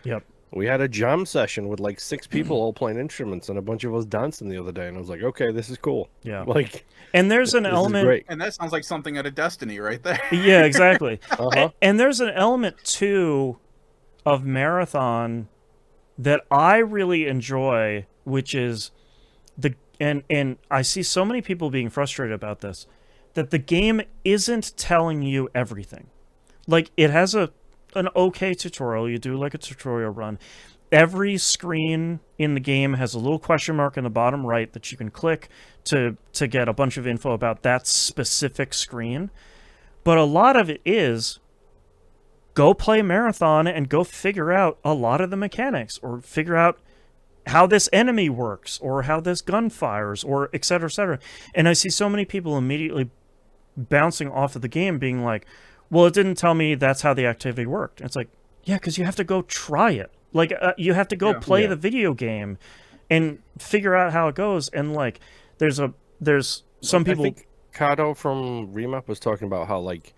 we had a jam session with like 6 people all playing instruments and a bunch of us dancing the other day, and I was like, okay, this is cool. Yeah. Like, and there's an element, and that sounds like something out of Destiny right there. Yeah, exactly. And there's an element too of Marathon that I really enjoy, which is and I see so many people being frustrated about this, that the game isn't telling you everything. Like, it has an okay tutorial. You do like a tutorial run. Every screen in the game has a little question mark in the bottom right that you can click to get a bunch of info about that specific screen. But a lot of it is go play Marathon and go figure out a lot of the mechanics, or figure out how this enemy works, or how this gun fires, or et cetera, et cetera. And I see so many people immediately bouncing off of the game being like, well, it didn't tell me that's how the activity worked. And it's like, yeah, because you have to go try it. Like, you have to go play the video game and figure out how it goes. And, like, there's some people... I think Kado from Remap was talking about how, like,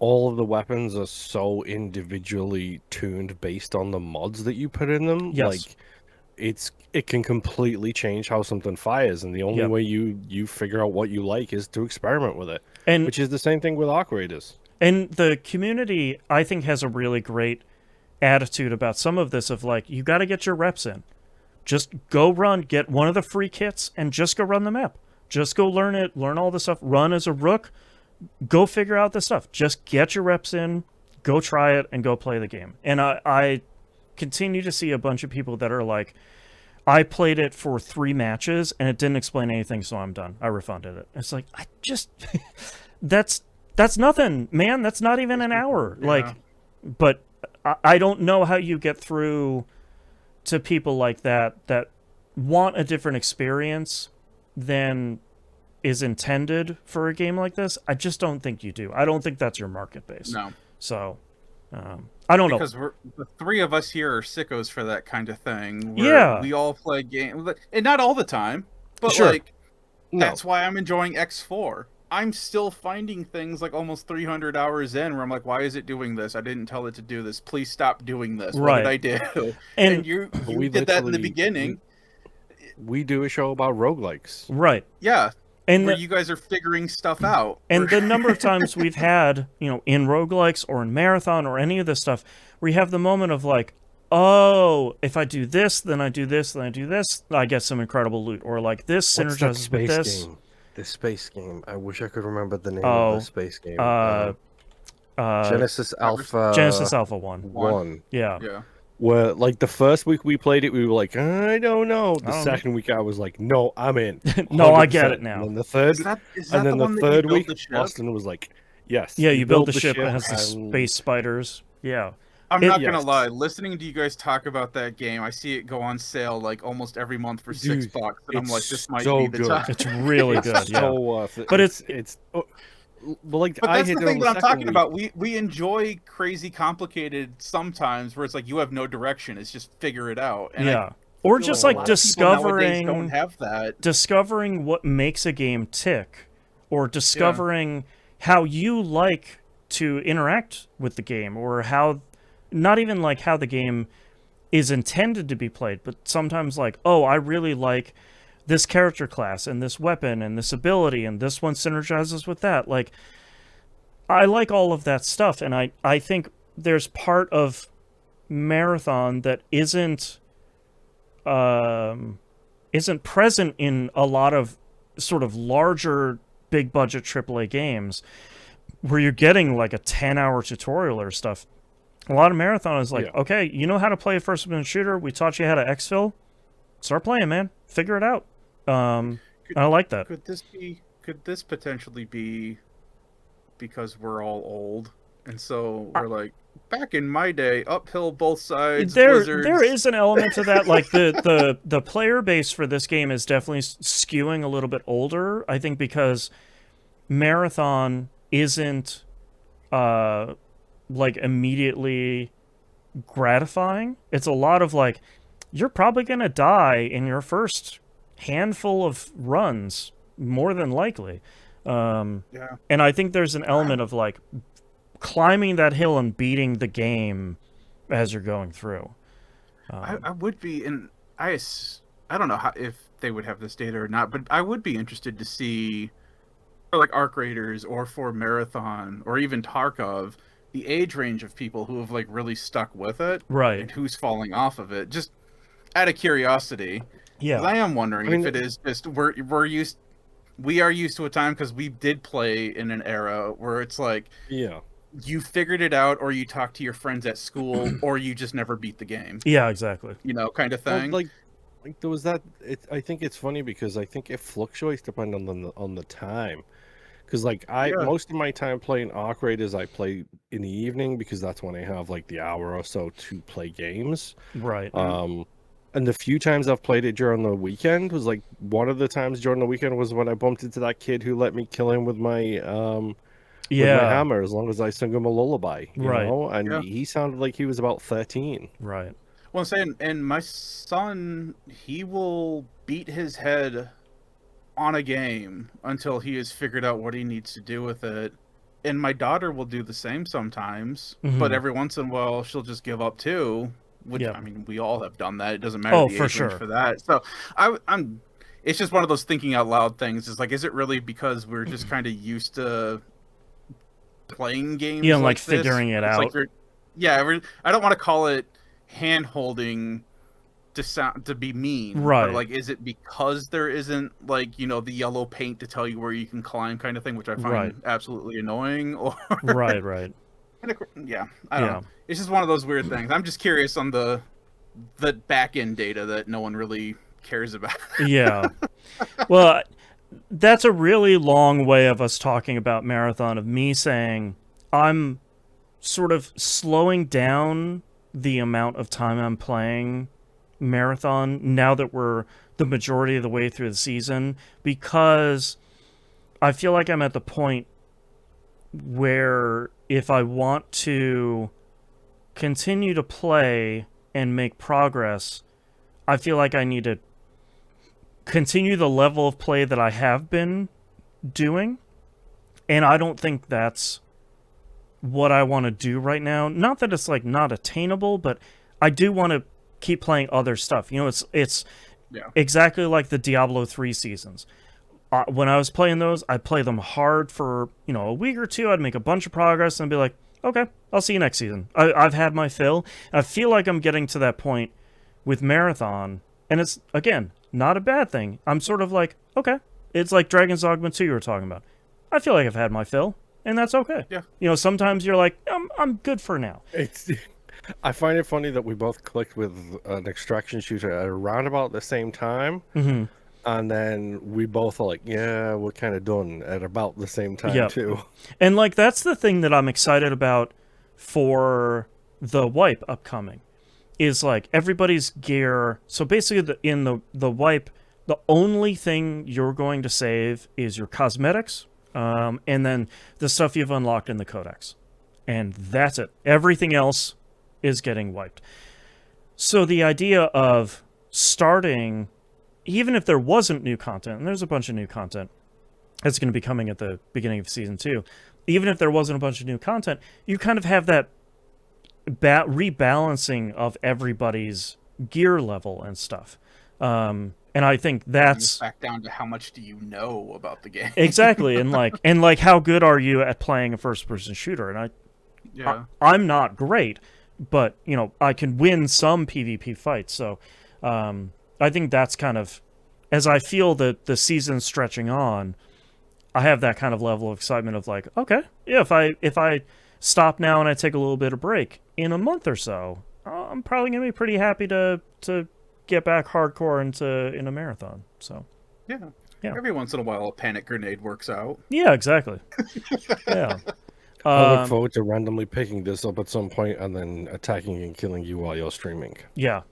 all of the weapons are so individually tuned based on the mods that you put in them. Yes. Like, it can completely change how something fires, and the only way you figure out what you like is to experiment with it, which is the same thing with Arc Raiders. And the community, I think, has a really great attitude about some of this, of like, you got to get your reps in. Just go get one of the free kits and just go run the map. Just go learn it, learn all the stuff, run as a rook, go figure out the stuff. Just get your reps in, go try it, and go play the game. And I continue to see a bunch of people that are like, I played it for 3 matches and it didn't explain anything, so I'm done. I refunded it. It's like, I just that's nothing, man. That's not even an hour. Like, but I don't know how you get through to people like that want a different experience than is intended for a game like this. I just don't think you do. I don't think that's your market base. No. So I don't know. Because the 3 of us here are sickos for that kind of thing. We all play games, and not all the time, but like, that's why I'm enjoying X4. I'm still finding things like almost 300 hours in where I'm like, why is it doing this? I didn't tell it to do this. Please stop doing this. What did Right. I do? And And you We did that in the literally beginning. we do a show about roguelikes. right. Yeah. And Where the, you guys are figuring stuff out. and the number of times we've had, in roguelikes or in marathon or any of this stuff, where you have the moment of like, oh, if I do this, then I do this, then I do this, I get some incredible loot. Or like this What's that synergizes with space this. game? The space game. I wish I could remember the name Oh, of the space game. Genesis Genesis Alpha 1. 1. Yeah. Yeah. Where like the first week we played it, we were like, I don't know. The I don't second week, I was like, no, I'm in. No, I get 100%. it now. And then the third, Is that and then the the one third that you week, build the ship? Austin was like, yes. Yeah, you build the ship that and- has the space spiders. Yeah. I'm not gonna Yes. lie. Listening to you guys talk about that game, I see it go on sale like almost every month for Dude, $6, and I'm like, it's this might so be the good. time. It's really good. It's Yeah. so worth it. But it's well, like But I that's hit the it on thing the that I'm second talking week. about. We enjoy crazy, complicated sometimes, where it's like you have no direction. It's just figure it out. And Yeah. Or feel just a like lot of people nowadays don't discovering have that. discovering what makes a game tick, or discovering how you like to interact with the game, or how, not even like how the game is intended to be played, but sometimes like, oh, I really like this character class and this weapon and this ability, and this one synergizes with that. Like, I like all of that stuff, and I think there's part of Marathon that isn't present in a lot of sort of larger big budget AAA games where you're getting like a 10-hour tutorial or stuff. A lot of Marathon is like, Yeah. okay, you know how to play a first-person shooter? We taught you how to exfil. Start playing, man. Figure it out. I like that. Could this potentially be because we're all old, and so we're like, back in my day, uphill both sides. Blizzards. There is an element to that. Like the player base for this game is definitely skewing a little bit older. I think because Marathon isn't like immediately gratifying. It's a lot of like, you're probably gonna die in your first handful of runs, more than likely. Yeah. And I think there's an element of like climbing that hill and beating the game as you're going through. I would be, and I don't know if they would have this data or not, but I would be interested to see, for like Arc Raiders or for Marathon or even Tarkov, the age range of people who have like really stuck with it, Right. and who's falling off of it. Just out of curiosity, 'cause Yeah. I am wondering I mean, if it is just we are used to a time because we did play in an era where it's like Yeah. you figured it out, or you talked to your friends at school, or you just never beat the game. Yeah, exactly. Kind of Well, thing. like there was that. I think it's funny because I think it fluctuates depending on the time. Because like most of my time playing Arc Raiders, I play in the evening because that's when I have like the hour or so to play games. Right. And the few times I've played it during the weekend was like one of the times during the weekend was when I bumped into that kid who let me kill him with my with my hammer as long as I sung him a lullaby. You Right. know? And he sounded like he was about 13. Right. Well, I'm saying, and my son, he will beat his head on a game until he has figured out what he needs to do with it. And my daughter will do the same sometimes, but every once in a while she'll just give up too. Which, Yeah. I mean, we all have done that. It doesn't matter Oh, the for age range sure. for that. So I'm. It's just one of those thinking out loud things. It's like, is it really because we're just kind of used to playing games? Yeah, and, like, this? figuring it It's like out. I don't want to call it hand holding to be mean, Right. But like, is it because there isn't like the yellow paint to tell you where you can climb, kind of thing, which I find Right. absolutely annoying? Or Right. yeah, I don't know. It's just one of those weird things. I'm just curious on the back end data that no one really cares about. Yeah. Well, that's a really long way of us talking about Marathon, of me saying I'm sort of slowing down the amount of time I'm playing Marathon now that we're the majority of the way through the season, because I feel like I'm at the point where if I want to continue to play and make progress, I feel like I need to continue the level of play that I have been doing, And I don't think that's what I want to do right now. Not that it's like not attainable, but I do want to keep playing other stuff. You know, it's Yeah. exactly like the Diablo 3 seasons. When I was playing those, I'd play them hard for, you know, a week or two. I'd make a bunch of progress and be like, okay, I'll see you next season. I've had my fill. I feel like I'm getting to that point with Marathon, and it's, again, not a bad thing. I'm sort of like, okay, it's like Dragon's Dogma 2 you were talking about. I feel like I've had my fill, and that's okay. Yeah. You know, sometimes you're like, I'm good for now. I find it funny that we both clicked with an extraction shooter at around about the same time. Mm-hmm. And then we both are like, yeah, we're kind of done at about the same time, too. And, like, that's the thing that I'm excited about for the wipe upcoming. Is, like, everybody's gear... So, basically, in the wipe, the only thing you're going to save is your cosmetics, and then the stuff you've unlocked in the codex. And that's it. Everything else is getting wiped. So, the idea of starting... Even if there wasn't new content, and there's a bunch of new content that's going to be coming at the beginning of season 2, even if there wasn't a bunch of new content, you kind of have that rebalancing of everybody's gear level and stuff. And I think that's back down to how much do you know about the game. Exactly. And like how good are you at playing a first person shooter? And I'm not great, but you know, I can win some PvP fights. So I think that's kind of, as I feel that the season's stretching on, I have that kind of level of excitement of like, okay, yeah, if I stop now and I take a little bit of break in a month or so, I'm probably gonna be pretty happy to get back hardcore in a marathon. So yeah. Yeah. Every once in a while, a panic grenade works out. Yeah, exactly. Yeah. I look forward to randomly picking this up at some point and then attacking and killing you while you're streaming. Yeah.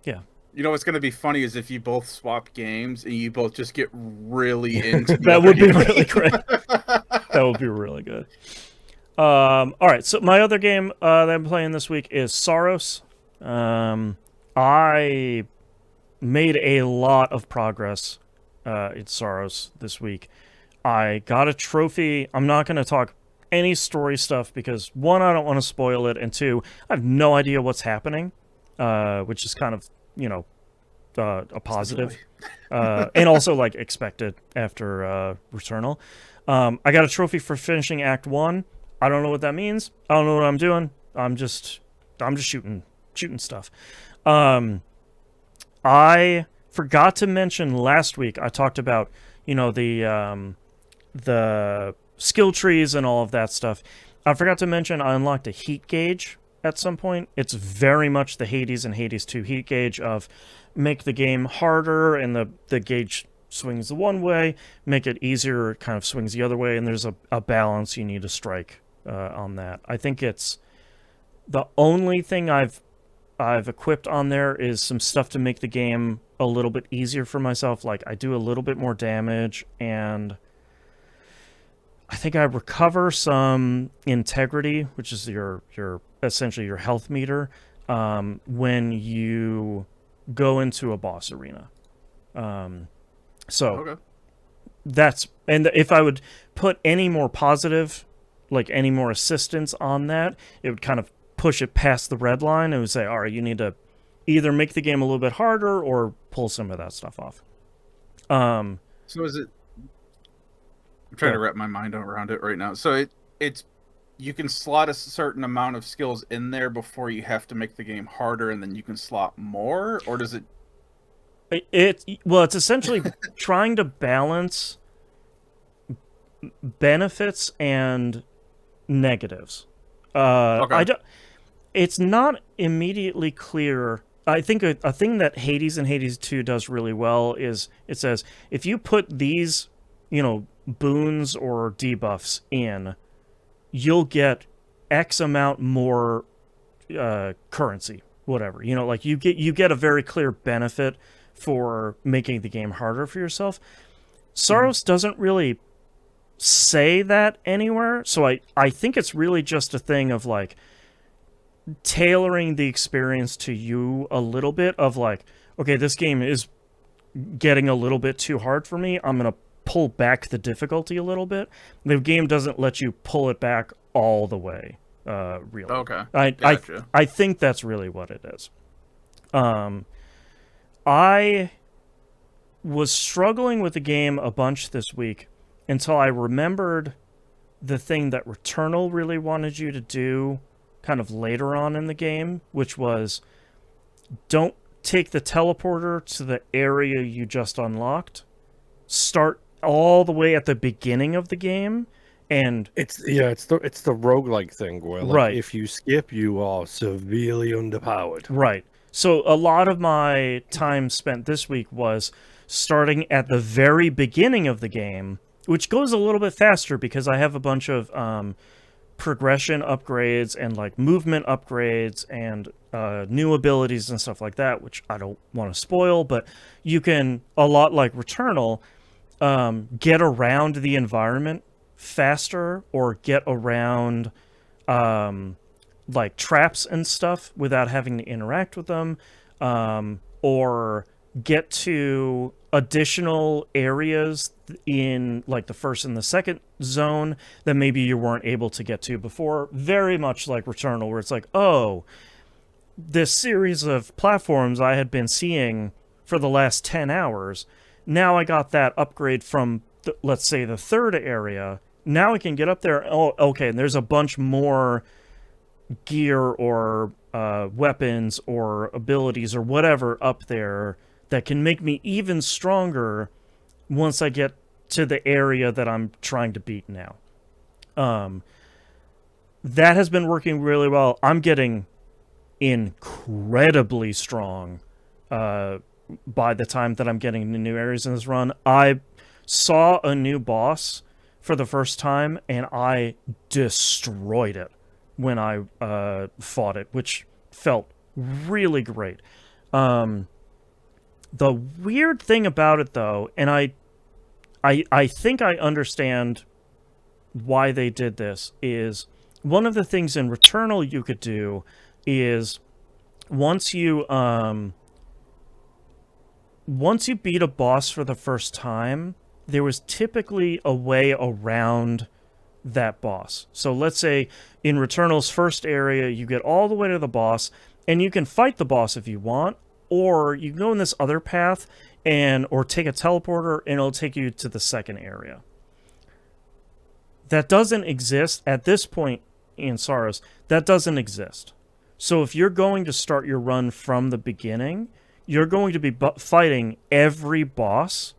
Yeah. You know what's going to be funny is if you both swap games and you both just get really into that would be really great. That would be really good. All right, so my other game that I'm playing this week is Saros. I made a lot of progress in Saros this week. I got a trophy. I'm not going to talk any story stuff because, one, I don't want to spoil it, and two, I have no idea what's happening, which is kind of, you know, a positive, and also like expected after Returnal. I got a trophy for finishing Act 1. I don't know what that means. I don't know what I'm doing. I'm just shooting stuff. I forgot to mention last week. I talked about, you know, the skill trees and all of that stuff. I forgot to mention I unlocked a heat gauge at some point. It's very much the Hades and Hades 2 heat gauge of make the game harder and the gauge swings the one way, make it easier, it kind of swings the other way, and there's a balance you need to strike on that. I think it's the only thing I've equipped on there is some stuff to make the game a little bit easier for myself. Like I do a little bit more damage, and I think I recover some integrity, which is your essentially your health meter, when you go into a boss arena. So that's, and if I would put any more positive, like any more assistance on that, it would kind of push it past the red line. It would say, all right, you need to either make the game a little bit harder or pull some of that stuff off. So is it? I'm trying to wrap my mind around it right now. So it's you can slot a certain amount of skills in there before you have to make the game harder, and then you can slot more, or does it? It's essentially trying to balance benefits and negatives. It's not immediately clear. I think a thing that Hades and Hades 2 does really well is it says if you put these, you know, boons or debuffs in, you'll get X amount more currency, whatever. You know, like you get a very clear benefit for making the game harder for yourself. Saros doesn't really say that anywhere, so I think it's really just a thing of like tailoring the experience to you a little bit of like, okay, this game is getting a little bit too hard for me. I'm gonna pull back the difficulty a little bit. The game doesn't let you pull it back all the way. Really. Okay. Gotcha. I think that's really what it is. I was struggling with the game a bunch this week until I remembered the thing that Returnal really wanted you to do kind of later on in the game, which was don't take the teleporter to the area you just unlocked. Start all the way at the beginning of the game. And it's the roguelike thing where right. If you skip, you are severely underpowered. Right. So a lot of my time spent this week was starting at the very beginning of the game, which goes a little bit faster because I have a bunch of progression upgrades and like movement upgrades and new abilities and stuff like that, which I don't want to spoil, but you can, a lot like Returnal, get around the environment faster or get around like traps and stuff without having to interact with them, or get to additional areas in like the first and the second zone that maybe you weren't able to get to before. Very much like Returnal, where it's like, oh, this series of platforms I had been seeing for the last 10 hours, now I got that upgrade from, let's say, the third area. Now I can get up there. Oh, okay, and there's a bunch more gear or weapons or abilities or whatever up there that can make me even stronger once I get to the area that I'm trying to beat now. That has been working really well. I'm getting incredibly strong by the time that I'm getting to new areas in this run. I saw a new boss for the first time, and I destroyed it when I fought it, which felt really great. The weird thing about it, though, and I think I understand why they did this, is one of the things in Returnal you could do is once you beat a boss for the first time, there was typically a way around that boss. So let's say in Returnal's first area, you get all the way to the boss, and you can fight the boss if you want, or you can go in this other path or take a teleporter, and it'll take you to the second area. That doesn't exist at this point in Saros. That doesn't exist. So if you're going to start your run from the beginning, you're going to be fighting every boss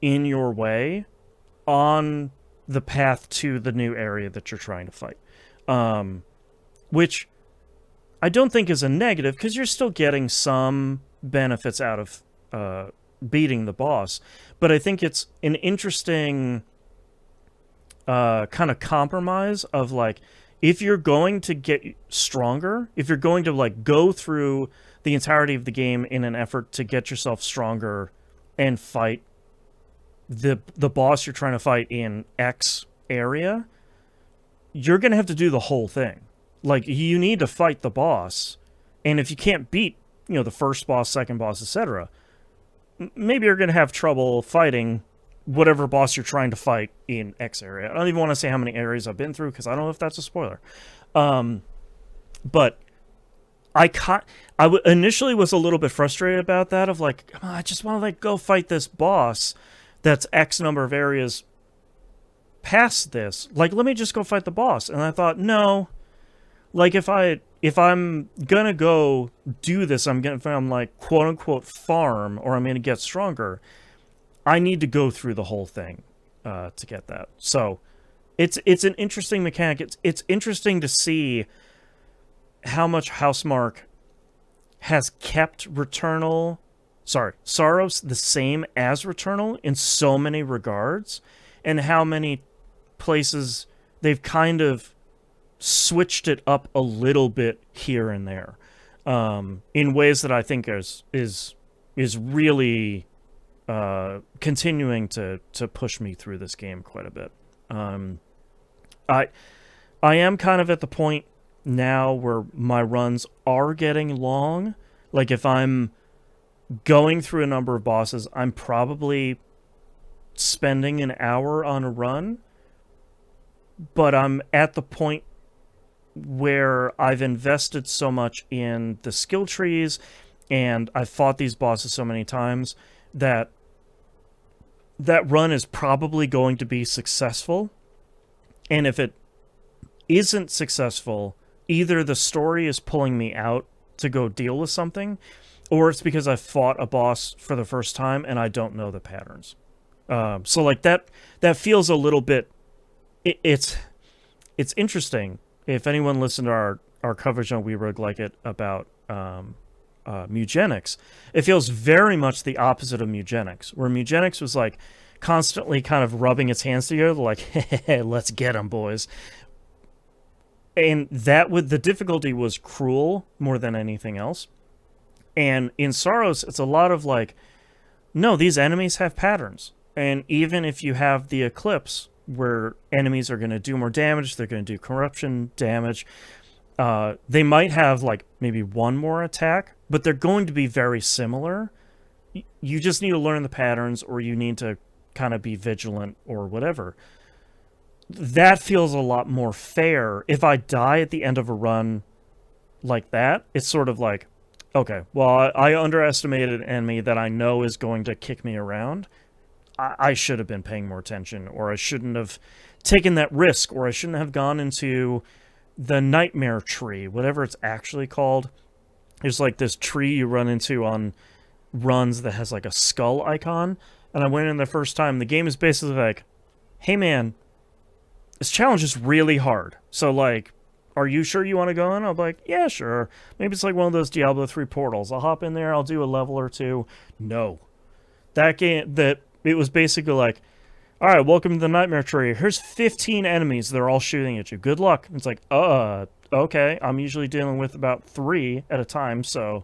in your way on the path to the new area that you're trying to fight. Which I don't think is a negative, because you're still getting some benefits out of beating the boss. But I think it's an interesting kind of compromise of like, if you're going to get stronger, if you're going to like go through the entirety of the game in an effort to get yourself stronger and fight the boss you're trying to fight in X area, you're going to have to do the whole thing. Like, you need to fight the boss, and if you can't beat, the first boss, second boss, etc., maybe you're going to have trouble fighting whatever boss you're trying to fight in X area. I don't even want to say how many areas I've been through, because I don't know if that's a spoiler. But I initially was a little bit frustrated about that, of like, I just want to like go fight this boss that's X number of areas past this. Like, let me just go fight the boss. And I thought, no, like if I'm gonna go do this, I'm like quote unquote farm, or I'm gonna get stronger, I need to go through the whole thing to get that. So it's an interesting mechanic. It's interesting to see how much Housemarque has kept Saros the same as Returnal in so many regards, and how many places they've kind of switched it up a little bit here and there, in ways that I think is really continuing to push me through this game quite a bit. I am kind of at the point now where my runs are getting long. Like, if I'm going through a number of bosses, I'm probably spending an hour on a run, but I'm at the point where I've invested so much in the skill trees and I've fought these bosses so many times that that run is probably going to be successful. And if it isn't successful, either the story is pulling me out to go deal with something, or it's because I fought a boss for the first time and I don't know the patterns. So like that feels a little bit. It's interesting. If anyone listened to our coverage on We Rogue Like It about Mugenics, it feels very much the opposite of Mugenics, where Mugenics was like constantly kind of rubbing its hands together, like, hey, let's get them, boys. And that the difficulty was cruel more than anything else. And in Saros, it's a lot of like, no, these enemies have patterns. And even if you have the Eclipse, where enemies are going to do more damage, they're going to do corruption damage, they might have like maybe one more attack, but they're going to be very similar. You just need to learn the patterns, or you need to kind of be vigilant or whatever. That feels a lot more fair. If I die at the end of a run like that, it's sort of like, okay, well, I underestimated an enemy that I know is going to kick me around. I should have been paying more attention, or I shouldn't have taken that risk, or I shouldn't have gone into the nightmare tree, whatever it's actually called. There's like this tree you run into on runs that has like a skull icon. And I went in the first time. The game is basically like, hey man, this challenge is really hard. So like, are you sure you want to go in? I'm like, yeah, sure. Maybe it's like one of those Diablo 3 portals. I'll hop in there. I'll do a level or two. No. It was basically like, all right, welcome to the Nightmare Tree. Here's 15 enemies. They're all shooting at you. Good luck. It's like, okay. I'm usually dealing with about 3 at a time, so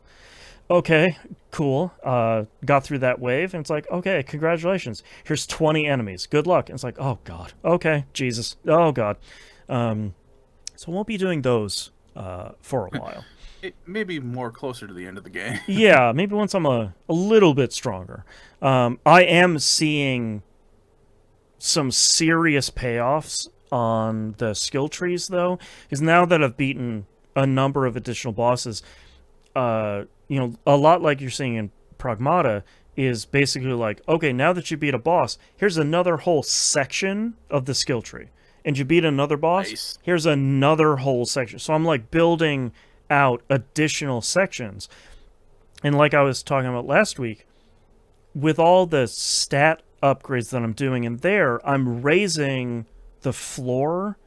okay, cool. Got through that wave, and it's like, okay, congratulations. Here's 20 enemies. Good luck. And it's like, oh god. Okay, Jesus. Oh god. So I won't be doing those for a while. It may be more closer to the end of the game. Yeah, maybe once I'm a little bit stronger. I am seeing some serious payoffs on the skill trees, though, because now that I've beaten a number of additional bosses, a lot like you're seeing in Pragmata is basically like, okay, now that you beat a boss, here's another whole section of the skill tree. And you beat another boss, Nice. Here's another whole section. So I'm like building out additional sections. And like I was talking about last week, with all the stat upgrades that I'm doing in there, I'm raising the floor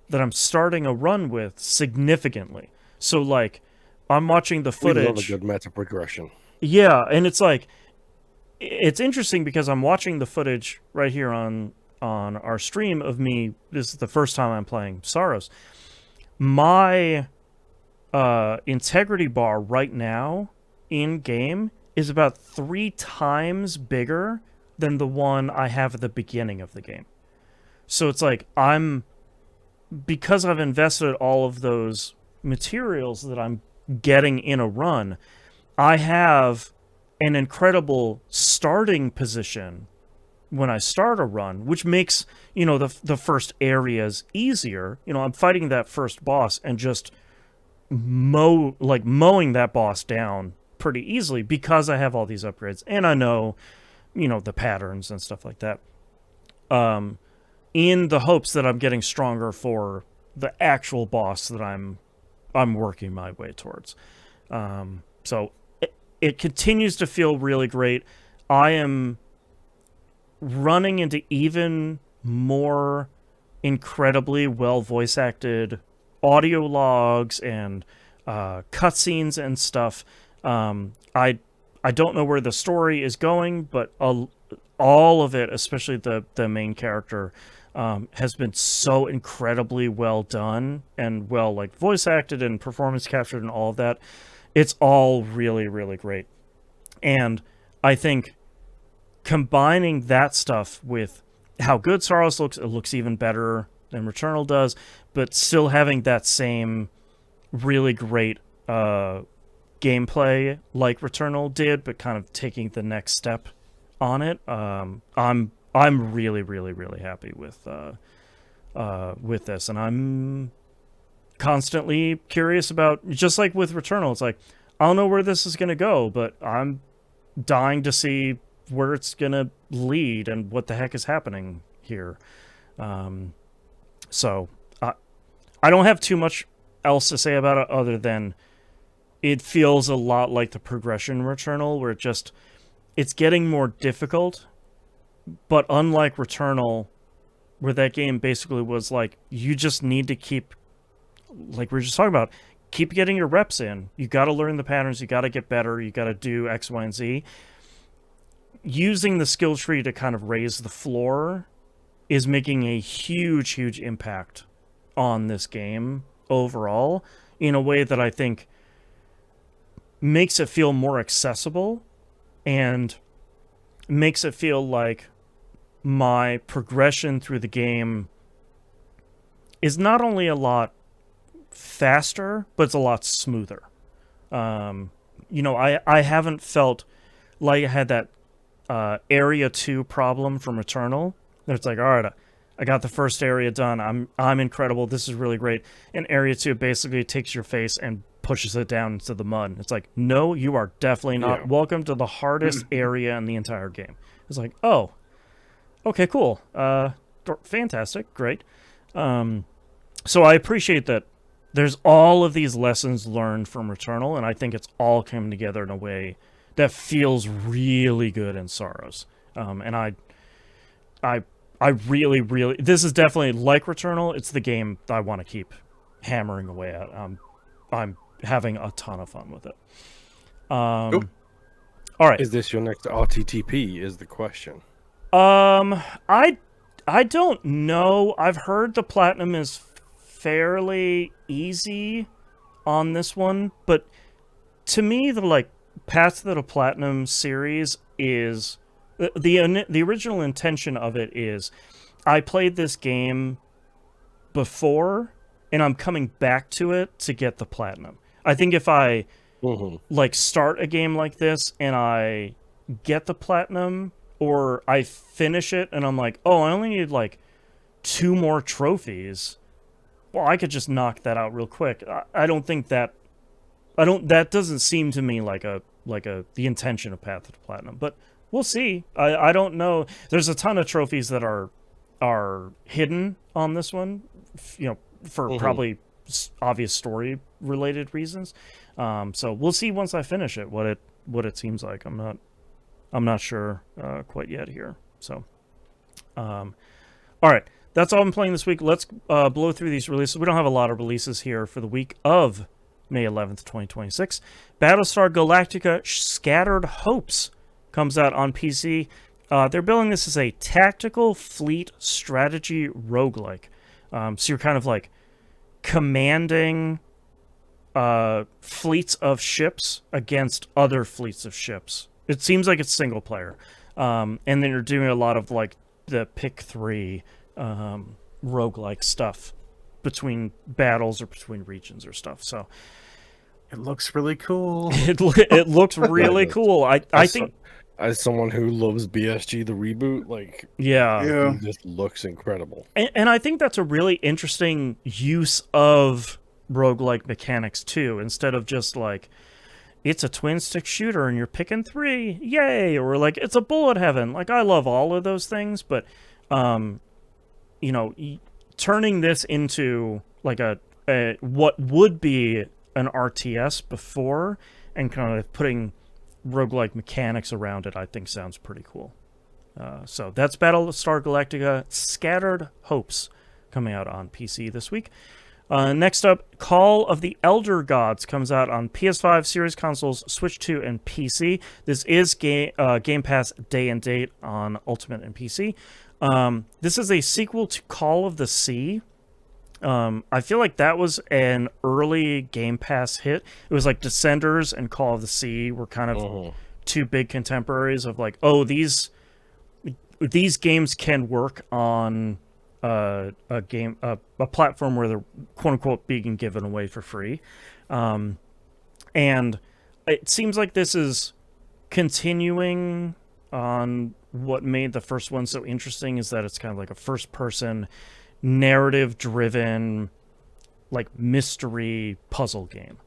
that I'm starting a run with significantly. So like, I'm watching the footage. We love a good meta progression. Yeah, and it's like, it's interesting because I'm watching the footage right here on our stream of me. This is the first time I'm playing Saros. My integrity bar right now in game is about 3 times bigger than the one I have at the beginning of the game. So it's like, because I've invested all of those materials that I'm getting in a run, I have an incredible starting position when I start a run, which makes, the first areas easier. I'm fighting that first boss and just mowing that boss down pretty easily because I have all these upgrades and I know, the patterns and stuff like that. In the hopes that I'm getting stronger for the actual boss that I'm working my way towards. So it continues to feel really great. I am running into even more incredibly well voice acted audio logs and cutscenes and stuff. I don't know where the story is going, but all of it, especially the main character, has been so incredibly well done and well voice acted and performance captured and all of that. It's all really, really great. And I think combining that stuff with how good Saros looks, it looks even better than Returnal does, but still having that same really great gameplay like Returnal did, but kind of taking the next step on it. I'm I'm really, really, really happy with this, and I'm constantly curious about, just like with Returnal, it's like, I don't know where this is going to go, but I'm dying to see where it's going to lead and what the heck is happening here. So I don't have too much else to say about it other than it feels a lot like the progression in Returnal, where it's getting more difficult, but unlike Returnal, where that game basically was like, you just need to keep, like we were just talking about, keep getting your reps in. You got to learn the patterns. You got to get better. You got to do X, Y, and Z. Using the skill tree to kind of raise the floor is making a huge, huge impact on this game overall in a way that I think makes it feel more accessible and makes it feel like my progression through the game is not only a lot faster, but it's a lot smoother. I haven't felt like I had that area 2 problem from Eternal. It's like, all right, I got the first area done. I'm incredible. This is really great. And area 2 basically takes your face and pushes it down into the mud. It's like, no, you are definitely not. Yeah. Welcome to the hardest area in the entire game. It's like, oh, okay, cool. Fantastic. Great. So I appreciate that there's all of these lessons learned from Returnal, and I think it's all coming together in a way that feels really good in Saros. And I really, really, this is definitely like Returnal. It's the game that I want to keep hammering away at. I'm having a ton of fun with it. All right. Is this your next RTTP? Is the question. I don't know. I've heard the platinum is fairly easy on this one, but to me, the Path to the Platinum series is the original intention of it is I played this game before and I'm coming back to it to get the platinum. I think if I start a game like this and I get the platinum, or I finish it and I'm like, oh, I only need 2 more trophies, well, I could just knock that out real quick. I don't think that that doesn't seem to me like the intention of Path to the Platinum, but we'll see. I don't know. There's a ton of trophies that are hidden on this one, for probably obvious story related reasons. So we'll see once I finish it what it seems like. I'm not sure quite yet here. So, all right. That's all I'm playing this week. Let's blow through these releases. We don't have a lot of releases here for the week of May 11th, 2026. Battlestar Galactica Scattered Hopes comes out on PC. They're billing this as a tactical fleet strategy roguelike. So you're kind of commanding fleets of ships against other fleets of ships. It seems like it's single player. And then you're doing a lot of the pick 3 roguelike stuff between battles or between regions or stuff. So it looks really cool. It looks really cool. I think as someone who loves BSG the reboot, yeah, this looks incredible. And I think that's a really interesting use of roguelike mechanics too, instead of just it's a twin stick shooter and you're picking 3, yay, or it's a bullet heaven. I love all of those things, but turning this into a what would be an RTS before and kind of putting roguelike mechanics around it, I think sounds pretty cool. So that's Battlestar Galactica Scattered Hopes coming out on PC this week. Next up, Call of the Elder Gods comes out on PS5, Series consoles, Switch 2, and PC. This is Game Pass day and date on Ultimate and PC. This is a sequel to Call of the Sea. I feel like that was an early Game Pass hit. It was Descenders and Call of the Sea were kind of 2 big contemporaries of these games can work on a platform where they're quote unquote being given away for free. And it seems like this is continuing on what made the first one so interesting is that it's kind of like a first-person, narrative-driven, like mystery puzzle game.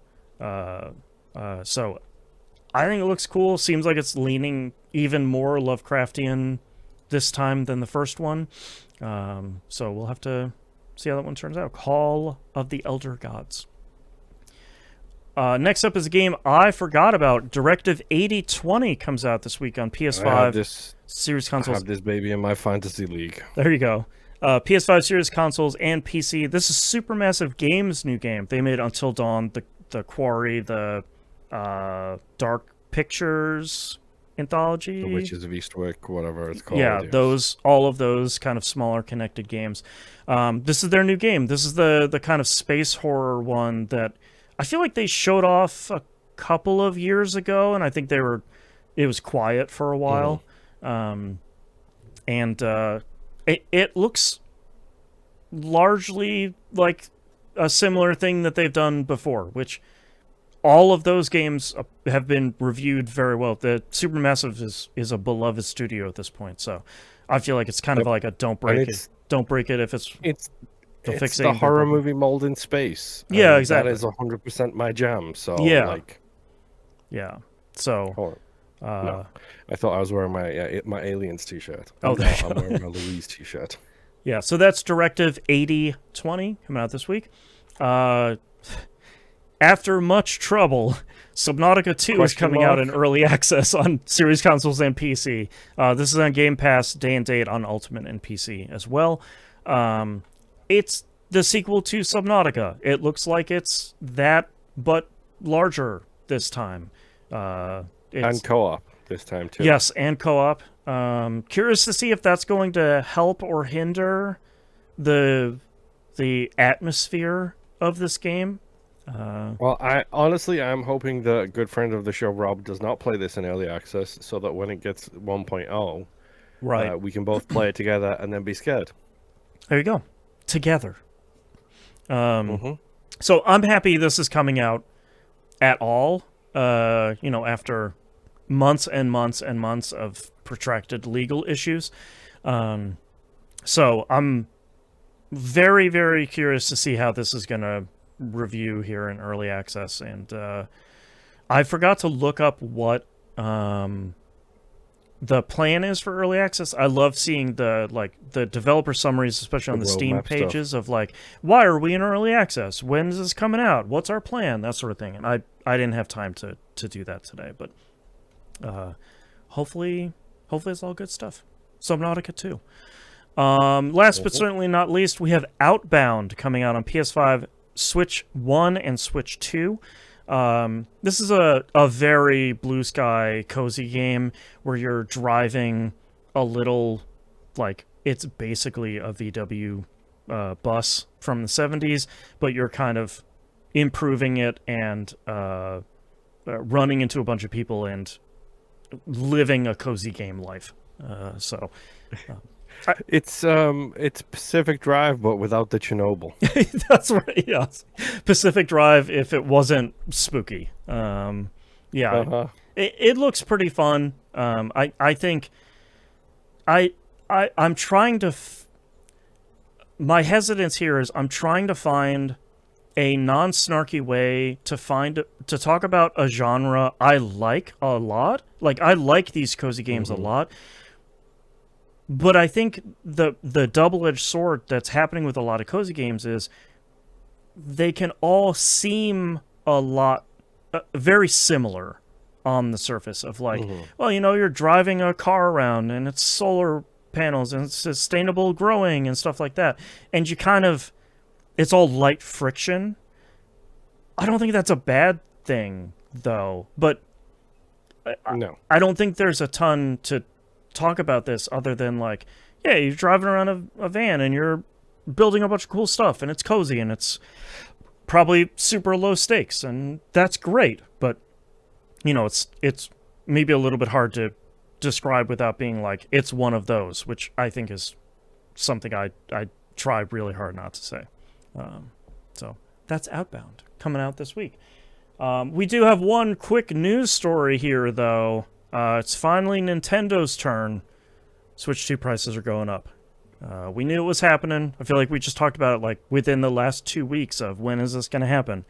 So I think it looks cool. Seems like it's leaning even more Lovecraftian this time than the first one. So we'll have to see how that one turns out. Call of the Elder Gods. Next up is a game I forgot about. Directive 8020 comes out this week on PS5, Series consoles. I have this baby in my fantasy league. There you go. PS5, Series consoles, and PC. This is Supermassive Games' new game. They made Until Dawn, the Quarry, the Dark Pictures anthology. The Witches of Eastwick, whatever it's called. Yeah, yes. all of those kind of smaller connected games. This is their new game. This is the kind of space horror one that I feel like they showed off a couple of years ago, and I think it was quiet for a while. It looks largely like a similar thing that they've done before, which all of those games have been reviewed very well. The Supermassive is a beloved studio at this point, so I feel like it's kind of like a don't break it if it's the horror movie mold in space. Yeah, exactly. That is 100% my jam. So So no. I thought I was wearing my Aliens t-shirt. Oh, no, I'm wearing my Louise t-shirt. Yeah, so that's Directive 8020 coming out this week. After much trouble, Subnautica 2 is coming out in early access on Series consoles and PC. This is on Game Pass, day and date on Ultimate and PC as well. It's the sequel to Subnautica. It looks like it's that, but larger this time. And co-op this time, too. Yes, and co-op. Curious to see if that's going to help or hinder the atmosphere of this game. Well, I'm hoping the good friend of the show, Rob, does not play this in early access, so that when it gets 1.0, right, we can both play it together and then be scared. There you go. Together. So I'm happy this is coming out at all. After months and months and months of protracted legal issues. So I'm very, very curious to see how this is going to review here in early access. And I forgot to look up what the plan is for early access. I love seeing the developer summaries, especially on the Steam pages of like, why are we in early access? When is this coming out? What's our plan? That sort of thing. And I didn't have time to do that today, but hopefully it's all good stuff. Subnautica 2. Last but certainly not least, we have Outbound coming out on PS5, Switch 1, and Switch 2. This is a very blue sky cozy game where you're driving a little, like, it's basically a VW bus from the 70s, but you're kind of improving it and running into a bunch of people and living a cozy game life. It's Pacific Drive, but without the Chernobyl. That's right. Yes, Pacific Drive. If it wasn't spooky, it looks pretty fun. I think I'm trying to. My hesitance here is I'm trying to find a non-snarky way to talk about a genre I like a lot. Like, I like these cozy games a lot. But I think the double-edged sword that's happening with a lot of cozy games is they can all seem a lot very similar on the surface of like, well, you're driving a car around and it's solar panels and it's sustainable growing and stuff like that. And you kind of, it's all light friction. I don't think that's a bad thing, though. But no, I don't think there's a ton to talk about this other than like, yeah, you're driving around a van and you're building a bunch of cool stuff and it's cozy and it's probably super low stakes and that's great. But it's maybe a little bit hard to describe without being like it's one of those, which I think is something I try really hard not to say. So that's Outbound coming out this week. We do have one quick news story here, though. It's finally Nintendo's turn Switch 2 prices are going up. We knew it was happening. I feel like we just talked about it like within the last 2 weeks of when is this going to happen.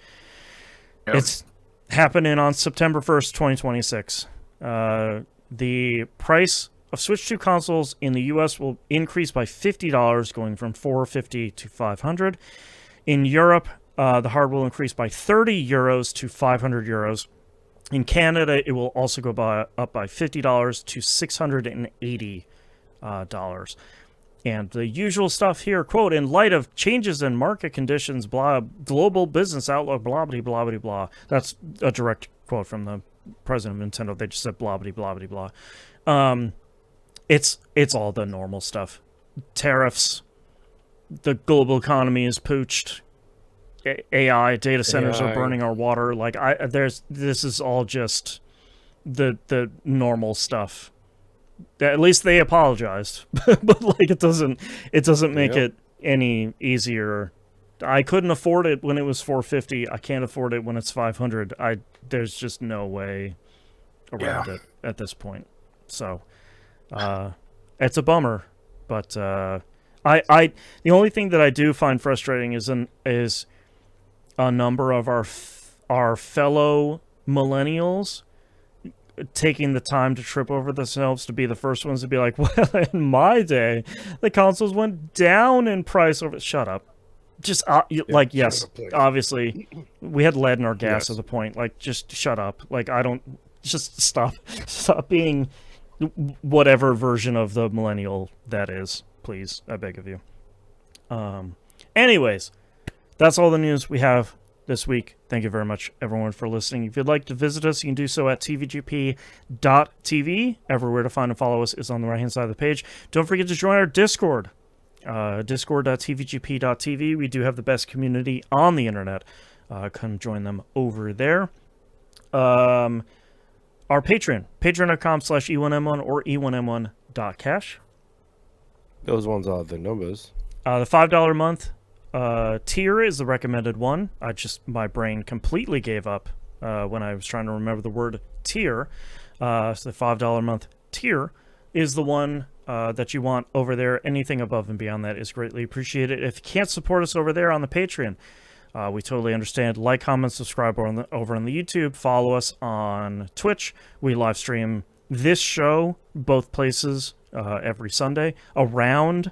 Yep. It's happening on September 1st, 2026. The price of Switch 2 consoles in the US will increase by $50, going from $450 to $500. In Europe, the hardware will increase by €30 to €500. In Canada, it will also go up by $50 to $680. And the usual stuff here, quote, in light of changes in market conditions, blah, global business outlook, blah, blah, blah, blah, blah. That's a direct quote from the president of Nintendo. They just said blah, blah, blah, blah, blah. It's all the normal stuff. Tariffs, the global economy is pooched. AI data centers are burning our water. Like this is all just the normal stuff. At least they apologized, but like it doesn't make it any easier. I couldn't afford it when it was $450. I can't afford it when it's $500. There's just no way around it at this point. So, it's a bummer. But the only thing that I do find frustrating is a number of our fellow millennials taking the time to trip over themselves to be the first ones to be like, well, in my day, the consoles went down in price over. Shut up. Just yes, obviously, we had lead in our gas at the point. Like, just shut up. Like, just stop being whatever version of the millennial that is, please. I beg of you. Anyways, that's all the news we have this week. Thank you very much, everyone, for listening. If you'd like to visit us, you can do so at tvgp.tv. Everywhere to find and follow us is on the right-hand side of the page. Don't forget to join our Discord, discord.tvgp.tv. We do have the best community on the internet. Come join them over there. Our Patreon, patreon.com/e1m1 or e1m1.cash. Those ones are the numbers. The $5 a month tier is the recommended one. My brain completely gave up when I was trying to remember the word tier. So the $5 a month tier is the one that you want over there. Anything above and beyond that is greatly appreciated. If you can't support us over there on the Patreon, we totally understand. Like, comment, subscribe over on the YouTube. Follow us on Twitch. We live stream this show both places every Sunday around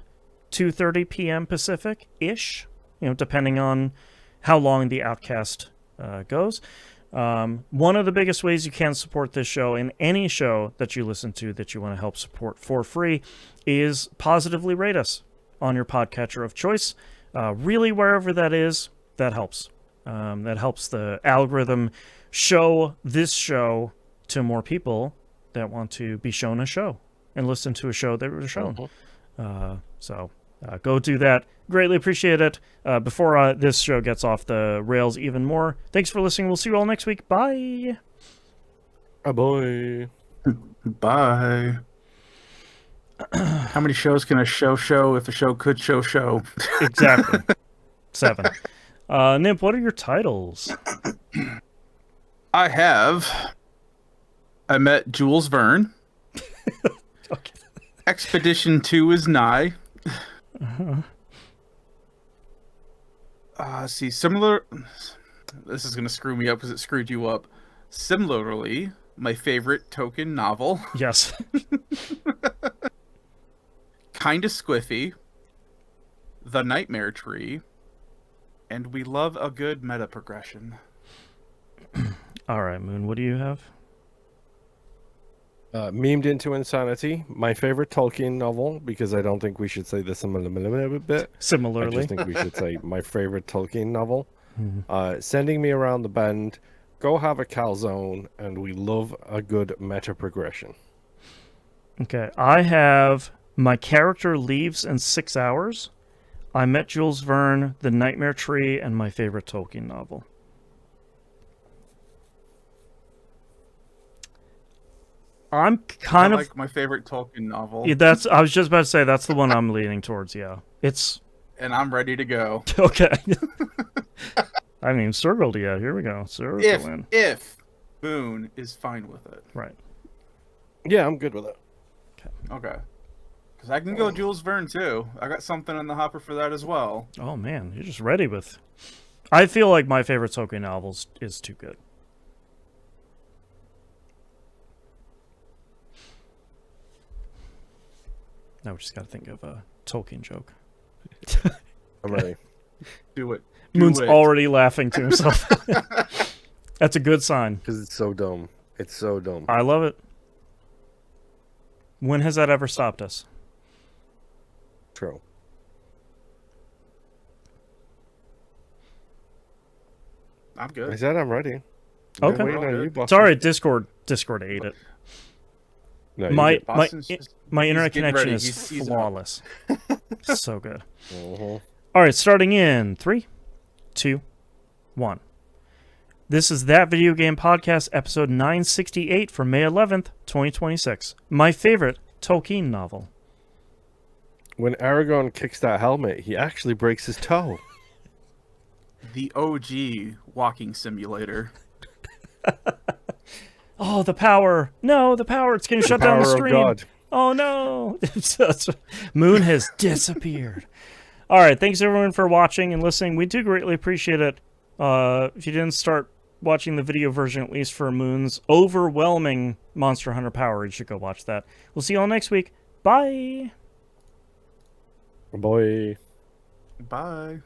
2:30 p.m. Pacific-ish, depending on how long the Outcast goes. One of the biggest ways you can support this show and any show that you listen to that you want to help support for free is positively rate us on your podcatcher of choice. Really, wherever that is, that helps. That helps the algorithm show this show to more people that want to be shown a show and listen to a show that was shown. So go do that. Greatly appreciate it. Before this show gets off the rails even more, thanks for listening. We'll see you all next week. Bye. Bye. Bye. How many shows can a show if a show could show? Exactly. 7. Nimp, what are your titles? I met Jules Verne. Okay. Expedition 2 is nigh. See, similar. This is gonna screw me up because it screwed you up. Similarly, my favorite Tolkien novel. Yes. Kinda Squiffy. The Nightmare Tree. And we love a good meta progression. All right, Moon, what do you have? Memed into Insanity, my favorite Tolkien novel, because I don't think we should say this a bit. Similarly. I just think we should say my favorite Tolkien novel. Sending Me Around the Bend, Go Have a Calzone, and we love a good meta progression. Okay, I have My Character Leaves in 6 Hours, I Met Jules Verne, The Nightmare Tree, and my favorite Tolkien novel. I'm kind of like my favorite Tolkien novel. Yeah, I was just about to say that's the one I'm leaning towards. Yeah, it's. And I'm ready to go. Okay. I mean, circled. Yeah, here we go. Circle if Boone is fine with it. Right. Yeah, I'm good with it. Okay. Because I can go Jules Verne too. I got something in the hopper for that as well. Oh man, you're just ready with. I feel like my favorite Tolkien novels is Too Good. Now we just got to think of a Tolkien joke. I'm ready. Do it. Moon's already laughing to himself. That's a good sign. Because it's so dumb. It's so dumb. I love it. When has that ever stopped us? True. I'm good. I said I'm ready. Okay. Waiting on you, Boston. Sorry, Discord ate it. No, you My did. my he's internet getting connection ready. is He's flawless. So good. Mhm. All right, starting in 3, 2, 1. This is That Video Game Podcast, episode 968 for May 11th, 2026. My favorite Tolkien novel. When Aragorn kicks that helmet, he actually breaks his toe. The OG walking simulator. Oh, the power. No, the power. It's going to shut down the Power of stream. God. Oh, no. Moon has disappeared. All right, thanks everyone for watching and listening. We do greatly appreciate it. If you didn't start watching the video version, at least for Moon's overwhelming Monster Hunter power, you should go watch that. We'll see you all next week. Bye. Boy. Bye.